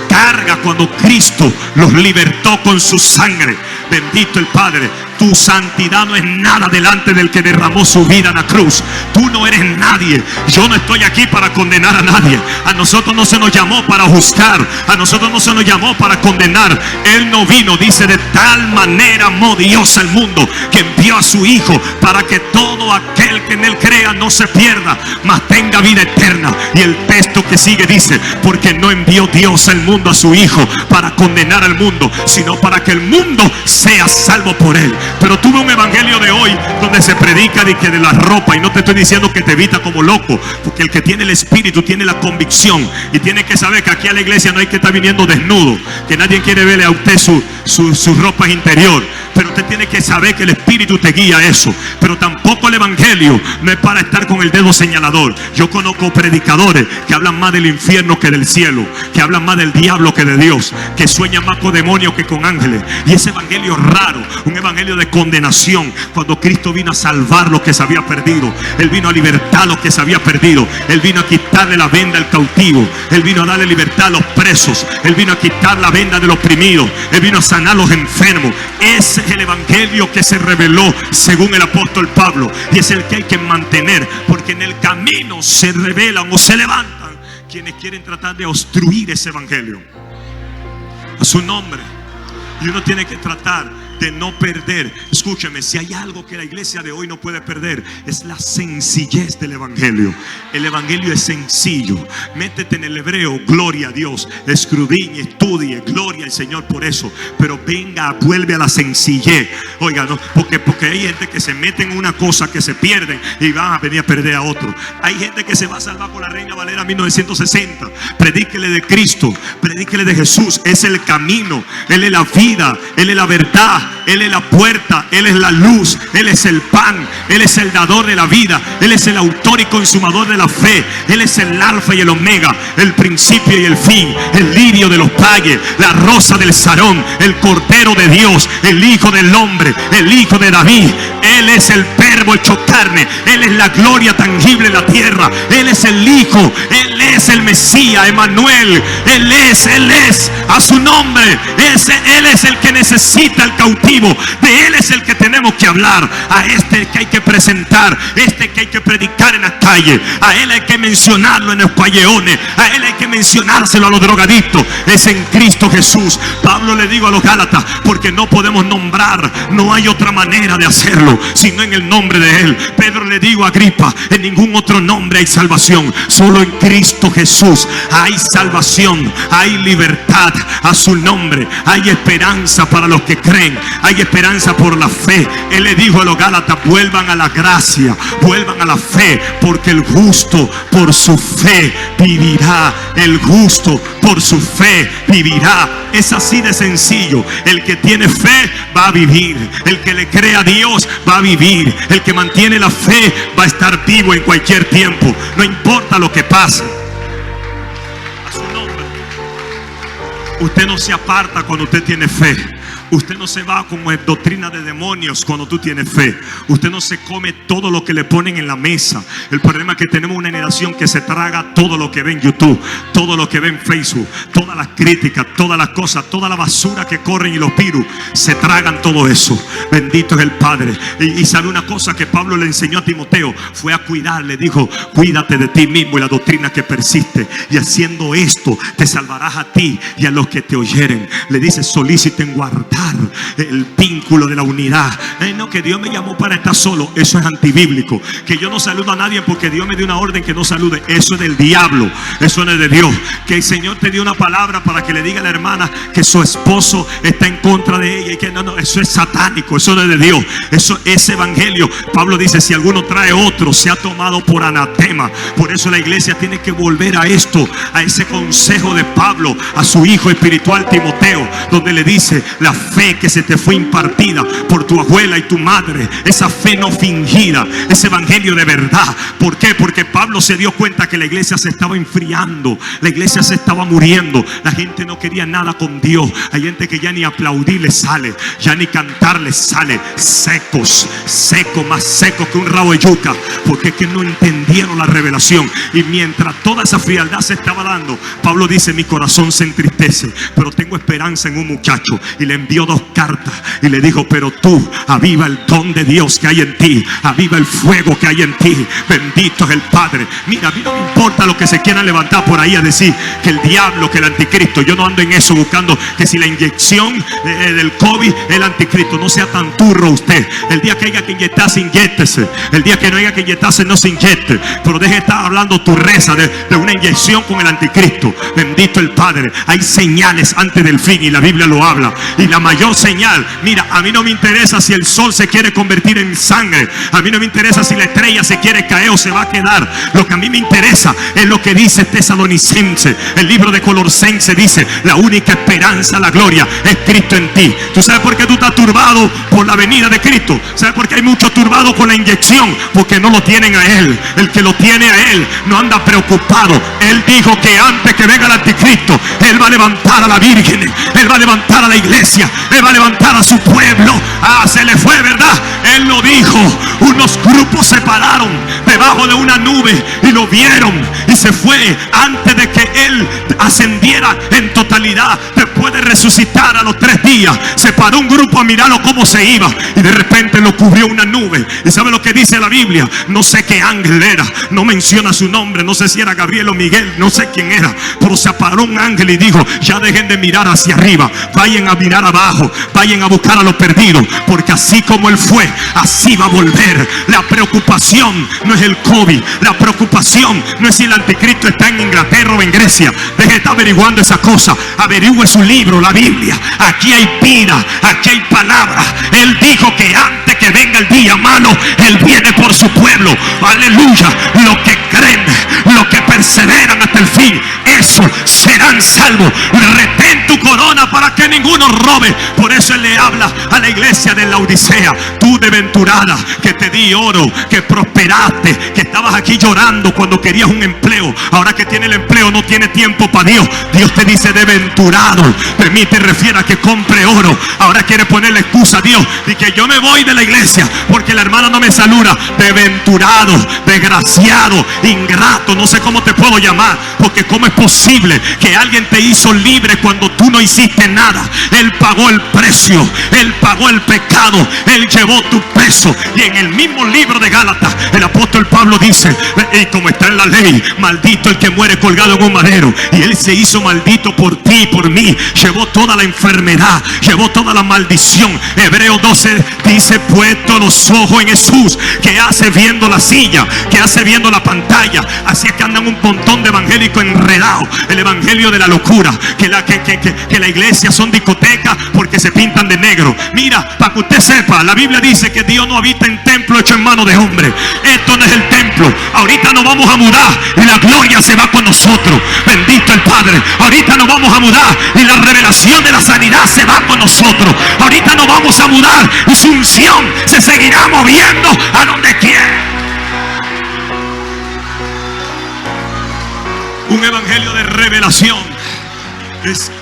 carga cuando Cristo los libertó con su sangre. Bendito el Padre. Tu santidad no es nada delante del que derramó su vida en la cruz. Tú no eres nadie. Yo no estoy aquí para condenar a nadie. A nosotros no se nos llamó para juzgar, a nosotros no se nos llamó para condenar. Él no vino, dice: de tal manera amó Dios al mundo que envió a su Hijo, para que todo aquel que en él crea no se pierda, mas tenga vida eterna. Y el texto que sigue dice: porque no envió Dios al mundo a su Hijo para condenar al mundo, sino para que el mundo sea salvo por él. Pero tuve un evangelio de hoy donde se predica de la ropa, y no te estoy diciendo que te vista como loco, porque el que tiene el espíritu tiene la convicción y tiene que saber que aquí a la iglesia no hay que estar viniendo desnudo, que nadie quiere verle a usted su ropa interior. Pero usted tiene que saber que el espíritu te guía a eso. Pero tampoco el evangelio no es para estar con el dedo señalador. Yo conozco predicadores que hablan más del infierno que del cielo, que hablan más del diablo que de Dios, que sueñan más con demonios que con ángeles. Y ese evangelio es raro, un evangelio de condenación, cuando Cristo vino a salvar lo que se había perdido. Él vino a libertar lo que se había perdido. Él vino a quitarle la venda al cautivo. Él vino a darle libertad a los presos. Él vino a quitar la venda del oprimido. Él vino a sanar a los enfermos. Ese es el evangelio que se reveló según el apóstol Pablo, y es el que hay que mantener, porque en el camino se rebelan o se levantan quienes quieren tratar de obstruir ese evangelio a su nombre. Y uno tiene que tratar de no perder. Escúcheme, si hay algo que la iglesia de hoy no puede perder, es la sencillez del evangelio. El evangelio es sencillo. Métete en el hebreo, gloria a Dios, escudriñe, estudie, gloria al Señor por eso. Pero venga, vuelve a la sencillez. Oiga, no, porque hay gente que se mete en una cosa que se pierden y van a venir a perder a otro. Hay gente que se va a salvar con la Reina Valera 1960. Predíquele de Cristo, predíquele de Jesús. Es el camino, Él es la vida, Él es la verdad, verdad, Él es la puerta, Él es la luz, Él es el pan, Él es el dador de la vida, Él es el autor y consumador de la fe, Él es el alfa y el omega, el principio y el fin, el lirio de los valles, la rosa del Sarón, el cordero de Dios, el hijo del hombre, el hijo de David. Él es el verbo hecho carne, Él es la gloria tangible en la tierra, Él es el hijo, Él es el Mesías, Emmanuel, Él es, a su nombre, Él es el que necesita el cautivo, de Él es el que tenemos que hablar, a este que hay que presentar, este que hay que predicar en la calle, a Él hay que mencionarlo en los callejones, a Él hay que mencionárselo a los drogadictos, es en Cristo Jesús. Pablo le digo a los Gálatas, porque no podemos nombrar, no hay otra manera de hacerlo, sino en el nombre de Él. Pedro le digo a Agripa, en ningún otro nombre hay salvación, solo en Cristo Jesús hay salvación, hay libertad, a su nombre hay esperanza para los que creen, hay esperanza por la fe. Él le dijo a los Gálatas, vuelvan a la gracia, vuelvan a la fe, porque el justo por su fe vivirá, el justo por su fe vivirá. Es así de sencillo. El que tiene fe va a vivir, el que le cree a Dios va a vivir, el que mantiene la fe va a estar vivo en cualquier tiempo, no importa lo que pase. A su nombre. Usted no se aparta cuando usted tiene fe. Usted no se va como en doctrina de demonios cuando tú tienes fe. Usted no se come todo lo que le ponen en la mesa. El problema es que tenemos una generación que se traga todo lo que ve en YouTube, todo lo que ve en Facebook, todas las críticas, todas las cosas, toda la basura que corren y los virus, se tragan todo eso. Bendito es el Padre. Y sabe una cosa que Pablo le enseñó a Timoteo, fue a cuidar, le dijo, cuídate de ti mismo y la doctrina que persiste, y haciendo esto te salvarás a ti y a los que te oyeren. Le dice, soliciten guardar el vínculo de la unidad. No, que Dios me llamó para estar solo, eso es antibíblico. Que yo no saludo a nadie porque Dios me dio una orden que no salude, eso es del diablo, eso no es de Dios. Que el Señor te dio una palabra para que le diga a la hermana que su esposo está en contra de ella, y que no, eso es satánico, eso no es de Dios, eso es evangelio. Pablo dice, si alguno trae otro, se ha tomado por anatema. Por eso la iglesia tiene que volver a esto, a ese consejo de Pablo a su hijo espiritual Timoteo, donde le dice, la fe que se te fue impartida por tu abuela y tu madre, esa fe no fingida, ese evangelio de verdad. ¿Por qué? Porque Pablo se dio cuenta que la iglesia se estaba enfriando, la iglesia se estaba muriendo, la gente no quería nada con Dios. Hay gente que ya ni aplaudir les sale, ya ni cantar les sale, secos, más secos que un rabo de yuca, porque es que no entendieron la revelación. Y mientras toda esa frialdad se estaba dando, Pablo dice, mi corazón se entristece, pero tengo esperanza en un muchacho. Y le envió 2 cartas y le dijo, pero tú aviva el don de Dios que hay en ti, aviva el fuego que hay en ti. Bendito es el Padre. Mira, a mí no me importa lo que se quieran levantar por ahí a decir que el diablo, que el anticristo. Yo no ando en eso buscando que si la inyección del COVID es el anticristo. No sea tan turro usted. El día que haya que inyectarse, inyéctese. El día que no haya que inyectarse, no se inyecte. Pero deje de estar hablando tu reza de una inyección con el anticristo. Bendito el Padre. Hay señales antes del fin y la Biblia lo habla. Y la mayor señal, mira, a mí no me interesa si el sol se quiere convertir en sangre, a mí no me interesa si la estrella se quiere caer o se va a quedar. Lo que a mí me interesa es lo que dice Tesalonicense, el libro de Colosense dice, la única esperanza, la gloria es Cristo en ti. ¿Tú sabes por qué tú estás turbado? Por la venida de Cristo. ¿Sabes por qué hay muchos turbados con la inyección? Porque no lo tienen a Él. El que lo tiene a Él no anda preocupado. Él dijo que antes que venga el anticristo, Él va a levantar a la Virgen, Él va a levantar a la iglesia, Él va a levantar a su pueblo. Se le fue, ¿verdad? Él lo dijo. Unos grupos se pararon debajo de una nube y lo vieron, y se fue antes de que Él ascendiera en totalidad. Después de resucitar a los 3 días, se paró un grupo a mirarlo cómo se iba, y de repente lo cubrió una nube. ¿Y sabe lo que dice la Biblia? No sé qué ángel era, no menciona su nombre, no sé si era Gabriel o Miguel, no sé quién era, pero se paró un ángel y dijo, ya dejen de mirar hacia arriba, vayan a mirar abajo, vayan a buscar a los perdidos, porque así como Él fue, así va a volver. La preocupación no es el COVID, la preocupación no es si el anticristo está en Inglaterra o en Grecia. Deje de estar averiguando esa cosa, averigüe su libro, la Biblia. Aquí hay vida, aquí hay palabra. Él dijo que antes que venga el día malo, Él viene por su pueblo. Aleluya. Los que creen, los que perseveran hasta el fin, esos mansos serán salvos. Retén tu corona para que ninguno robe. Por eso Él le habla a la iglesia de la Odisea: tú desventurada, que te di oro, que prosperaste, que estabas aquí llorando cuando querías un empleo, ahora que tiene el empleo no tiene tiempo para Dios. Dios te dice: desventurado. Permite, refiere a que compre oro. Ahora quiere ponerle excusa a Dios y que yo me voy de la iglesia porque la hermana no me saluda. Desventurado, desgraciado, ingrato, no sé cómo te puedo llamar, porque cómo es posible que alguien te hizo libre cuando tú no hiciste nada. Él pagó el precio, Él pagó el pecado, Él llevó tu peso. Y en el mismo libro de Gálatas el apóstol Pablo dice: y como está en la ley, maldito el que muere colgado en un madero. Y Él se hizo maldito por ti y por mí, llevó toda la enfermedad, llevó toda la maldición. Hebreos 12 dice: puesto los ojos en Jesús, que hace viendo la silla, que hace viendo la pantalla. Así es que andan un montón de evangélicos enredados, el evangelio de la locura, que la iglesia son discotecas porque se pintan de negro. Mira, para que usted sepa, la Biblia dice que Dios no habita en templo hecho en mano de hombre. Esto no es el templo. Ahorita nos vamos a mudar y la gloria se va con nosotros. Bendito el Padre. Ahorita nos vamos a mudar y la revelación de la sanidad se va con nosotros. Ahorita nos vamos a mudar y su unción se seguirá moviendo a donde quiera. Un evangelio de revelación.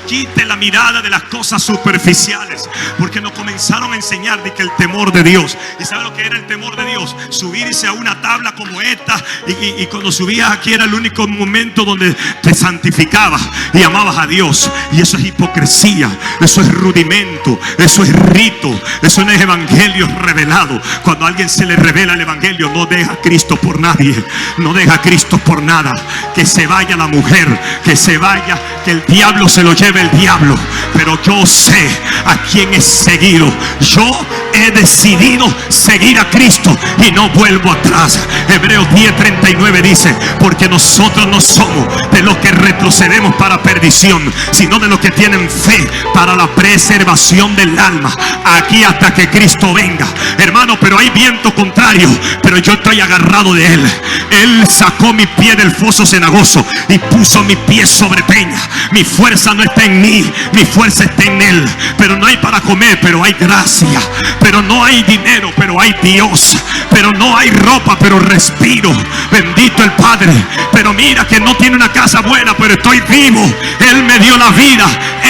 Quite la mirada de las cosas superficiales, porque nos comenzaron a enseñar de que el temor de Dios. ¿Y sabe lo que era el temor de Dios? Subirse a una tabla como esta, y cuando subías aquí era el único momento donde te santificabas y amabas a Dios. Y eso es hipocresía, eso es rudimento, eso es rito, eso no es evangelio revelado. Cuando a alguien se le revela el evangelio, no deja a Cristo por nadie, no deja a Cristo por nada. Que se vaya la mujer, que se vaya, que el diablo se lo lleve el diablo, pero yo sé a quién he seguido. Yo he decidido seguir a Cristo y no vuelvo atrás. Hebreos 10:39 dice: porque nosotros no somos de los que retrocedemos para perdición, sino de los que tienen fe para la preservación del alma, aquí hasta que Cristo venga. Hermano, pero hay viento contrario, pero yo estoy agarrado de Él. Él sacó mi pie del foso cenagoso y puso mi pie sobre peña. Mi fuerza no está en mí, mi fuerza está en Él. Pero no hay para comer, pero hay gracia. Pero no hay dinero, pero hay Dios. Pero no hay ropa, pero respiro. Bendito el Padre. Pero mira que no tiene una casa buena, pero estoy vivo. Él me dio la vida.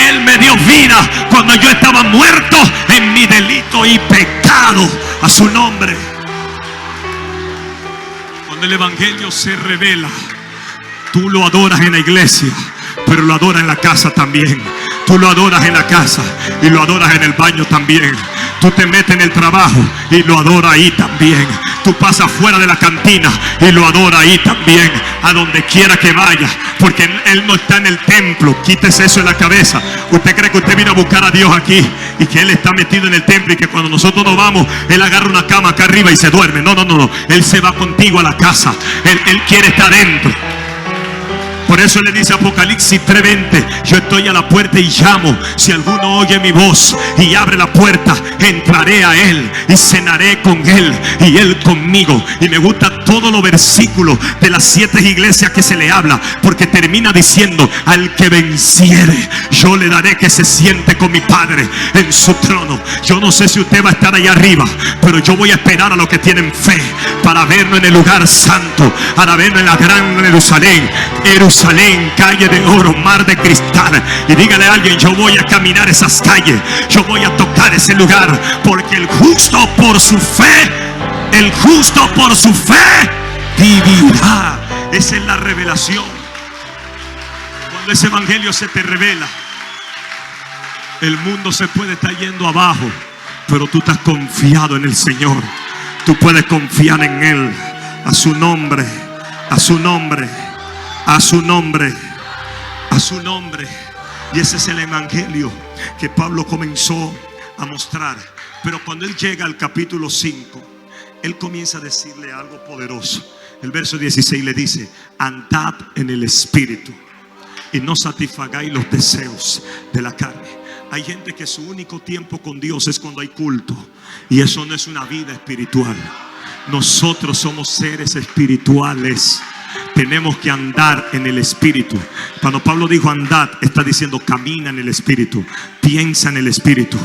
Él me dio vida cuando yo estaba muerto en mi delito y pecado. A su nombre. Cuando el evangelio se revela, tú lo adoras en la iglesia, pero lo adoras en la casa también. Tú lo adoras en la casa y lo adoras en el baño también. Tú te metes en el trabajo y lo adoras ahí también. Tú pasas fuera de la cantina y lo adoras ahí también. A donde quiera que vaya, porque Él no está en el templo. Quítese eso en la cabeza. ¿Usted cree que usted vino a buscar a Dios aquí y que Él está metido en el templo y que cuando nosotros nos vamos, Él agarra una cama acá arriba y se duerme? No. Él se va contigo a la casa. Él quiere estar dentro. Por eso le dice Apocalipsis 3:20: yo estoy a la puerta y llamo. Si alguno oye mi voz y abre la puerta, entraré a él y cenaré con él y él conmigo. Y me gusta todos los versículos de las 7 iglesias que se le habla, porque termina diciendo: al que venciere, yo le daré que se siente con mi Padre en su trono. Yo no sé si usted va a estar allá arriba, pero yo voy a esperar a los que tienen fe para vernos en el lugar santo, para vernos en la gran Jerusalén. Jerusalén, calle de oro, mar de cristal. Y dígale a alguien: yo voy a caminar esas calles, yo voy a tocar ese lugar, porque el justo por su fe, el justo por su fe vivirá. Esa es la revelación. Cuando ese evangelio se te revela, el mundo se puede estar yendo abajo, pero tú estás confiado en el Señor. Tú puedes confiar en Él. A su nombre, a su nombre, a su nombre, a su nombre. Y ese es el evangelio que Pablo comenzó a mostrar. Pero cuando él llega al capítulo 5, él comienza a decirle algo poderoso. El verso 16 le dice: andad en el Espíritu y no satisfagáis los deseos de la carne. Hay gente que su único tiempo con Dios es cuando hay culto, y eso no es una vida espiritual. Nosotros somos seres espirituales. Tenemos que andar en el Espíritu. Cuando Pablo dijo andad, está diciendo camina en el Espíritu, piensa en el Espíritu,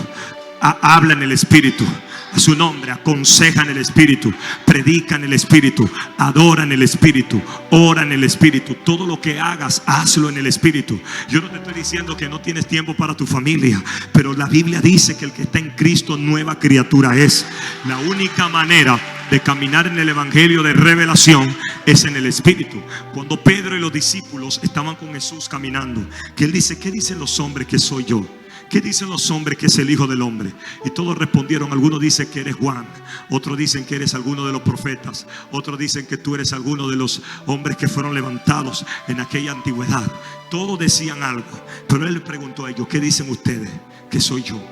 habla en el Espíritu. A su nombre, aconseja en el Espíritu, predica en el Espíritu, adora en el Espíritu, ora en el Espíritu. Todo lo que hagas, hazlo en el Espíritu. Yo no te estoy diciendo que no tienes tiempo para tu familia, pero la Biblia dice que el que está en Cristo, nueva criatura es. La única manera de caminar en el evangelio de revelación es en el Espíritu. Cuando Pedro y los discípulos estaban con Jesús caminando, que él dice: ¿qué dicen los hombres que soy yo? ¿Qué dicen los hombres que es el Hijo del Hombre? Y todos respondieron. Algunos dicen que eres Juan, otros dicen que eres alguno de los profetas, otros dicen que tú eres alguno de los hombres que fueron levantados en aquella antigüedad. Todos decían algo, pero él le preguntó a ellos: ¿qué dicen ustedes que soy yo?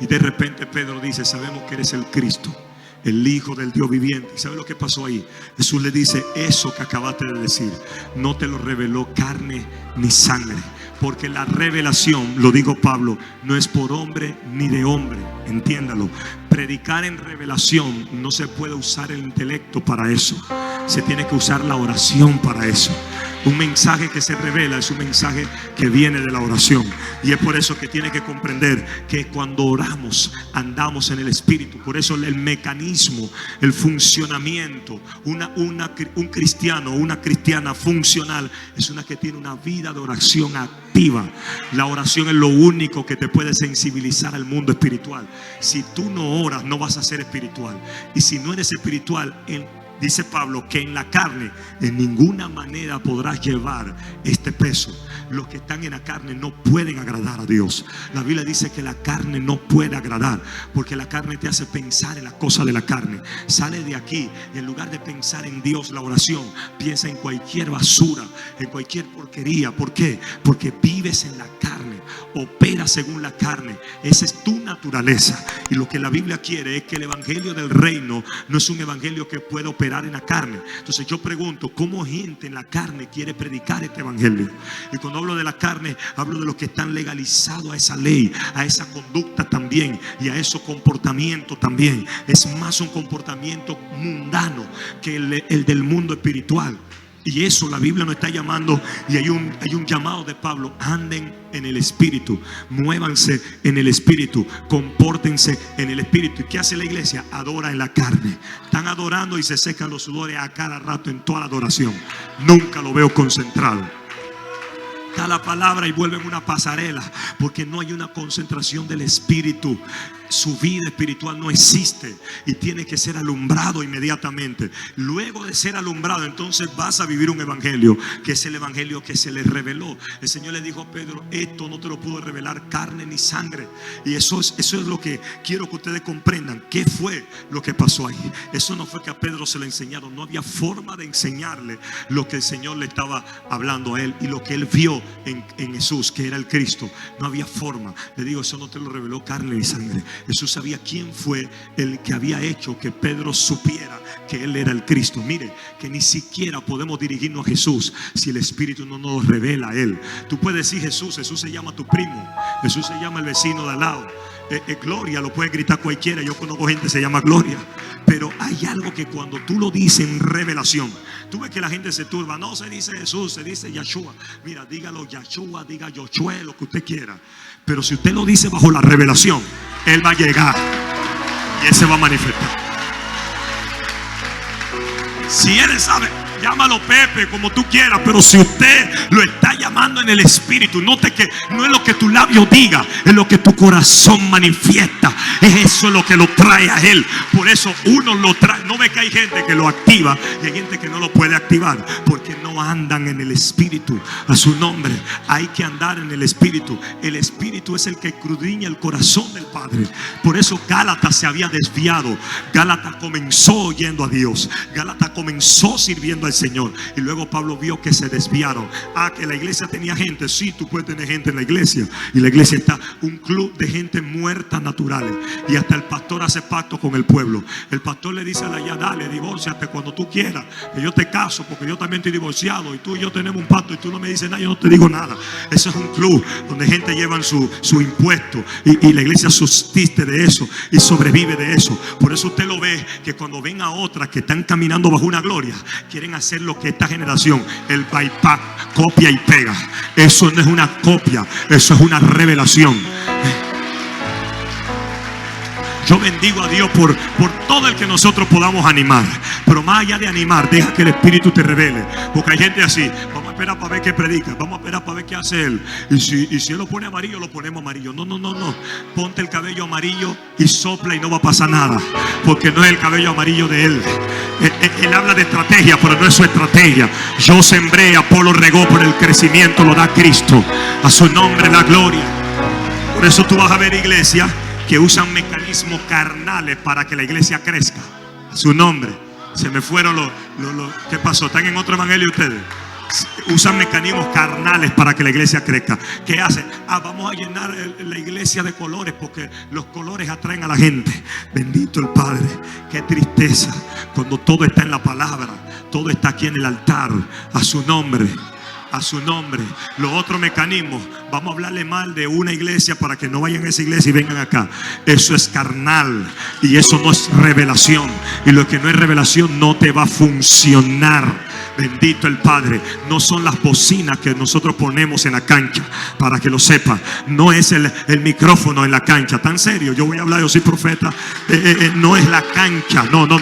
Y de repente Pedro dice: sabemos que eres el Cristo, el Hijo del Dios viviente. ¿Y sabe lo que pasó ahí? Jesús le dice: eso que acabaste de decir no te lo reveló carne ni sangre. Porque la revelación, lo digo Pablo, no es por hombre ni de hombre. Entiéndalo. Predicar en revelación no se puede usar el intelecto para eso. Se tiene que usar la oración para eso. Un mensaje que se revela es un mensaje que viene de la oración. Y es por eso que tiene que comprender que cuando oramos andamos en el Espíritu. Por eso el mecanismo, el funcionamiento, un cristiano, una cristiana funcional es una que tiene una vida de oración activa. La oración es lo único que te puede sensibilizar al mundo espiritual. Si tú no oras, no vas a ser espiritual. Y si no eres espiritual, dice Pablo que en la carne en ninguna manera podrás llevar este peso. Los que están en la carne no pueden agradar a Dios. La Biblia dice que la carne no puede agradar, porque la carne te hace pensar en las cosas de la carne. Sale de aquí, en lugar de pensar en Dios, la oración, piensa en cualquier basura, en cualquier porquería. ¿Por qué? Porque vives en la carne, operas según la carne. Esa es tu naturaleza. Y lo que la Biblia quiere es que el evangelio del reino no es un evangelio que puede operar en la carne. Entonces yo pregunto: ¿cómo gente en la carne quiere predicar este evangelio? Y cuando hablo de la carne, hablo de los que están legalizados a esa ley, a esa conducta también, y a esos comportamientos también. Es más un comportamiento mundano que el del mundo espiritual. Y eso la Biblia nos está llamando. Y hay un llamado de Pablo: anden en el Espíritu, muévanse en el Espíritu, compórtense en el Espíritu. ¿Y qué hace la iglesia? Adora en la carne. Están adorando y se secan los sudores a cada rato en toda la adoración. Nunca lo veo concentrado. Da la palabra y vuelven una pasarela, porque no hay una concentración del Espíritu. Su vida espiritual no existe y tiene que ser alumbrado inmediatamente. Luego de ser alumbrado, entonces vas a vivir un evangelio, que es el evangelio que se le reveló. El Señor le dijo a Pedro: esto no te lo pudo revelar carne ni sangre. Y eso es lo que quiero que ustedes comprendan. ¿Qué fue lo que pasó ahí? Eso no fue que a Pedro se le enseñaron. No había forma de enseñarle lo que el Señor le estaba hablando a él y lo que él vio en Jesús, que era el Cristo. No había forma. Le digo, eso no te lo reveló carne ni sangre. Jesús sabía quién fue el que había hecho que Pedro supiera que él era el Cristo. Mire, que ni siquiera podemos dirigirnos a Jesús si el Espíritu no nos revela a él. Tú puedes decir Jesús se llama tu primo, Jesús se llama el vecino de al lado. Gloria, lo puede gritar cualquiera. Yo conozco gente que se llama Gloria. Pero hay algo que cuando tú lo dices en revelación, tú ves que la gente se turba. No se dice Jesús, se dice Yahshua. Mira, dígalo Yahshua, diga Yoshua, lo que usted quiera. Pero si usted lo dice bajo la revelación, Él va a llegar y Él se va a manifestar. Si Él sabe, llámalo Pepe, como tú quieras. Pero si usted lo está llamando en el Espíritu, note que no es lo que tu labio diga, es lo que tu corazón manifiesta. Eso es lo que lo trae a Él. Por eso uno lo trae. No ve que hay gente que lo activa y hay gente que no lo puede activar, porque no andan en el Espíritu. A su nombre, hay que andar en el Espíritu. El Espíritu es el que escudriña el corazón del Padre. Por eso Gálatas se había desviado. Gálatas comenzó oyendo a Dios. Gálatas comenzó sirviendo al Señor. Y luego Pablo vio que se desviaron. Que la iglesia tenía gente. Sí, tú puedes tener gente en la iglesia. Y la iglesia está un club de gente muerta naturales. Y hasta el pastor hace pacto con el pueblo. El pastor le dice a la ya: dale, divórciate cuando tú quieras, que yo te caso, porque yo también estoy divorciado. Y tú y yo tenemos un pacto y tú no me dices nada, yo no te digo nada. Eso es un club donde gente lleva su impuesto. Y la iglesia subsiste de eso y sobrevive de eso. Por eso usted lo ve que cuando ven a otras que están caminando bajo una gloria, quieren a hacer lo que esta generación, el bypass, copia y pega. Eso no es una copia, eso es una revelación. Yo bendigo a Dios por todo el que nosotros podamos animar. Pero más allá de animar, deja que el Espíritu te revele. Porque hay gente así: vamos a esperar para ver qué predica, vamos a esperar para ver qué hace él. Y si él lo pone amarillo, lo ponemos amarillo. No. Ponte el cabello amarillo y sopla y no va a pasar nada. Porque no es el cabello amarillo de él. Él habla de estrategia, pero no es su estrategia. Yo sembré, Apolo regó, pero el crecimiento lo da Cristo. A su nombre la gloria. Por eso tú vas a ver iglesia que usan mecanismos carnales para que la iglesia crezca. A su nombre. Se me fueron los ¿qué pasó? ¿Están en otro evangelio ustedes? Usan mecanismos carnales para que la iglesia crezca. ¿Qué hacen? Vamos a llenar la iglesia de colores porque los colores atraen a la gente. Bendito el Padre. Qué tristeza cuando todo está en la palabra, todo está aquí en el altar. A su nombre. A su nombre. Los otros mecanismos, vamos a hablarle mal de una iglesia para que no vayan a esa iglesia y vengan acá. Eso es carnal y eso no es revelación. Y lo que no es revelación no te va a funcionar. Bendito el Padre. No son las bocinas que nosotros ponemos en la cancha, para que lo sepa. No es el micrófono en la cancha. Tan serio, yo voy a hablar, yo soy profeta. No es la cancha. No. No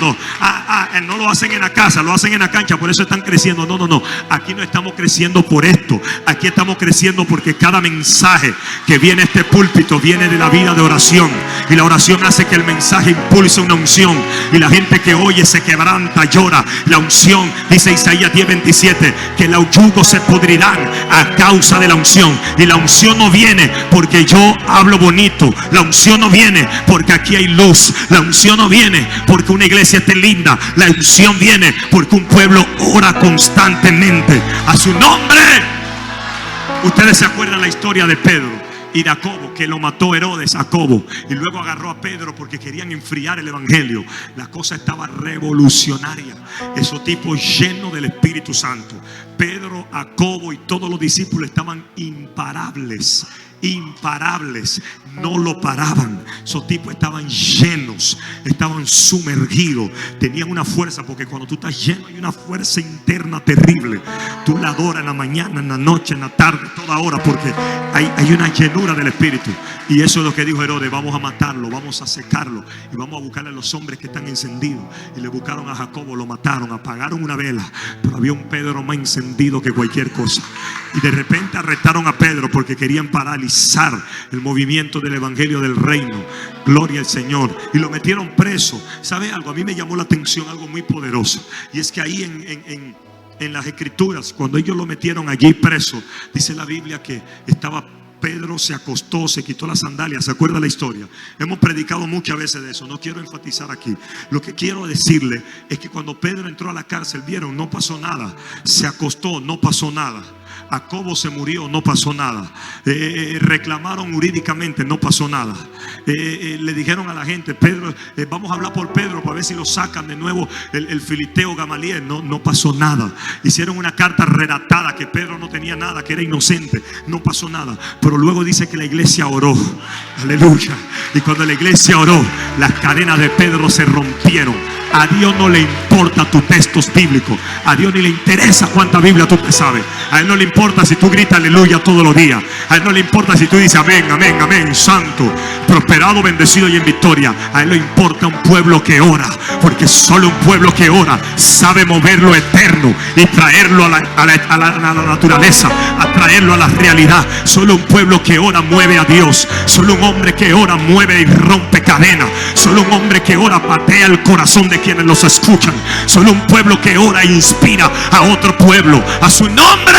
lo hacen en la casa, lo hacen en la cancha, por eso están creciendo. No. Aquí no estamos creciendo por esto. Aquí estamos creciendo porque cada mensaje que viene a este púlpito viene de la vida de oración. Y la oración hace que el mensaje impulse una unción. Y la gente que oye se quebranta, llora. La unción, dice Isaías 10:27, que los yugos se pudrirán a causa de la unción. Y la unción no viene porque yo hablo bonito. La unción no viene porque aquí hay luz. La unción no viene porque una iglesia esté linda. La unción viene porque un pueblo ora constantemente. A su nombre. Ustedes se acuerdan la historia de Pedro y de Jacobo, que lo mató Herodes, Jacobo, y luego agarró a Pedro porque querían enfriar el evangelio. La cosa estaba revolucionaria. Esos tipos llenos del Espíritu Santo. Pedro, Jacobo y todos los discípulos estaban imparables. No lo paraban. Esos tipos estaban llenos, estaban sumergidos, tenían una fuerza, porque cuando tú estás lleno hay una fuerza interna terrible. Tú la adoras en la mañana, en la noche, en la tarde, toda hora, porque hay una llenura del Espíritu. Y eso es lo que dijo Herodes: vamos a matarlo, vamos a secarlo y vamos a buscarle a los hombres que están encendidos. Y le buscaron a Jacobo, lo mataron, apagaron una vela, pero había un Pedro más encendido que cualquier cosa. Y de repente arrestaron a Pedro porque querían paralizar el movimiento del evangelio del reino. Gloria al Señor. Y lo metieron preso. ¿Sabe algo? A mí me llamó la atención algo muy poderoso, y es que ahí en las escrituras, cuando ellos lo metieron allí preso, dice la Biblia que estaba Pedro, se acostó, se quitó las sandalias. ¿Se acuerda la historia? Hemos predicado muchas veces de eso. No quiero enfatizar aquí. Lo que quiero decirle es que cuando Pedro entró a la cárcel, vieron, no pasó nada. Se acostó, no pasó nada. Jacobo se murió, no pasó nada. Reclamaron jurídicamente, no pasó nada. Le dijeron a la gente: Pedro, vamos a hablar por Pedro para ver si lo sacan de nuevo el filisteo Gamaliel. No pasó nada. Hicieron una carta redactada que Pedro no tenía nada, que era inocente. No pasó nada. Pero luego dice que la iglesia oró. Aleluya. Y cuando la iglesia oró, las cadenas de Pedro se rompieron. A Dios no le importa tus textos bíblicos. A Dios ni le interesa cuánta Biblia tú te sabes. A Él no le importa si tú gritas aleluya todos los días. A Él no le importa si tú dices amén, amén, amén, santo, prosperado, bendecido y en victoria. A Él le importa un pueblo que ora, porque solo un pueblo que ora sabe mover lo eterno y traerlo a la naturaleza, a traerlo a la realidad. Solo un pueblo que ora mueve a Dios. Solo un hombre que ora mueve y rompe cadenas. Solo un hombre que ora patea el corazón de quienes los escuchan. Solo un pueblo que ora e inspira a otro pueblo. A su nombre.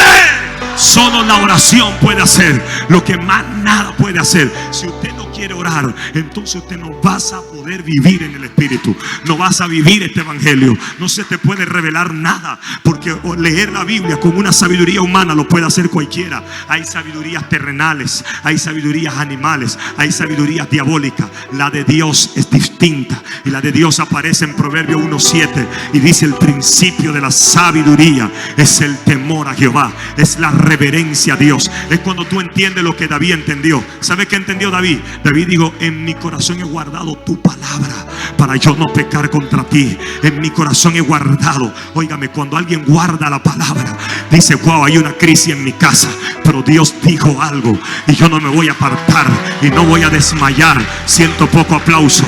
Solo la oración puede hacer lo que más nada puede hacer. Si usted no quiere orar, entonces usted no vas a poder vivir en el Espíritu. No vas a vivir este evangelio. No se te puede revelar nada, porque leer la Biblia con una sabiduría humana lo puede hacer cualquiera. Hay sabidurías terrenales, hay sabidurías animales, hay sabidurías diabólicas. La de Dios es distinta. distinta. Y la de Dios aparece en Proverbios 1:7 y dice: el principio de la sabiduría es el temor a Jehová, es la reverencia a Dios. Es cuando tú entiendes lo que David entendió. ¿Sabe qué entendió David? David dijo: en mi corazón he guardado tu palabra para yo no pecar contra ti. En mi corazón he guardado. Óigame, cuando alguien guarda la palabra, dice: wow, hay una crisis en mi casa, pero Dios dijo algo y yo no me voy a apartar y no voy a desmayar. Siento poco aplauso.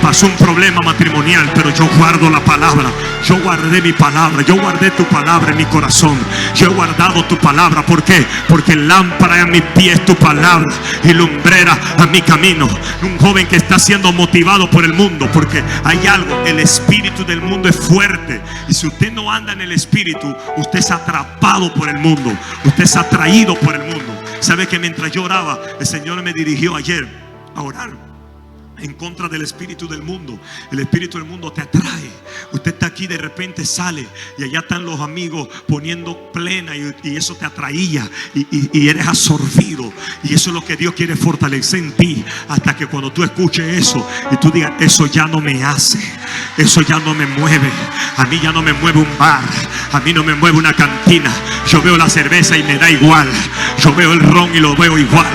Pasó un problema matrimonial, pero yo guardo la palabra. Yo guardé mi palabra. Yo guardé tu palabra en mi corazón. Yo he guardado tu palabra. ¿Por qué? Porque lámpara a mi pie es tu palabra y lumbrera a mi camino. Un joven que está siendo motivado por el mundo, porque hay algo, el espíritu del mundo es fuerte, y si usted no anda en el espíritu, usted es atrapado por el mundo, usted es atraído por el mundo. ¿Sabe que mientras yo oraba, el Señor me dirigió ayer a orar en contra del espíritu del mundo? El espíritu del mundo te atrae. Usted está aquí, de repente sale y allá están los amigos poniendo plena, y eso te atraía y eres absorbido. Y eso es lo que Dios quiere fortalecer en ti, hasta que cuando tú escuches eso y tú digas: eso ya no me hace, eso ya no me mueve. A mí ya no me mueve un bar, a mí no me mueve una cantina. Yo veo la cerveza y me da igual. Yo veo el ron y lo veo igual.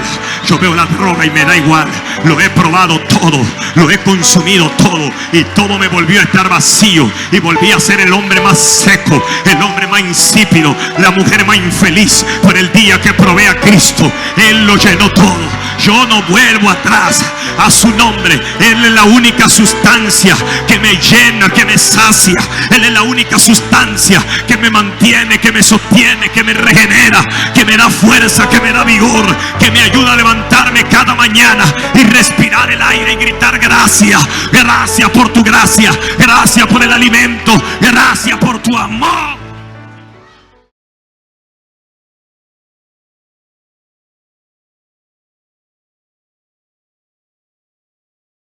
Yo veo la droga y me da igual. Lo he probado todo, lo he consumido todo, y todo me volvió a estar vacío, y volví a ser el hombre más seco, el hombre más insípido, la mujer más infeliz. Por el día que probé a Cristo, Él lo llenó todo. Yo no vuelvo atrás. A su nombre. Él es la única sustancia que me llena, que me sacia. Él es la única sustancia que me mantiene, que me sostiene, que me regenera, que me da fuerza, que me da vigor, que me ayuda a levantarme cada mañana y respirar el aire y gritar: gracias, gracias por tu gracia, gracias por el alimento, gracias por tu amor.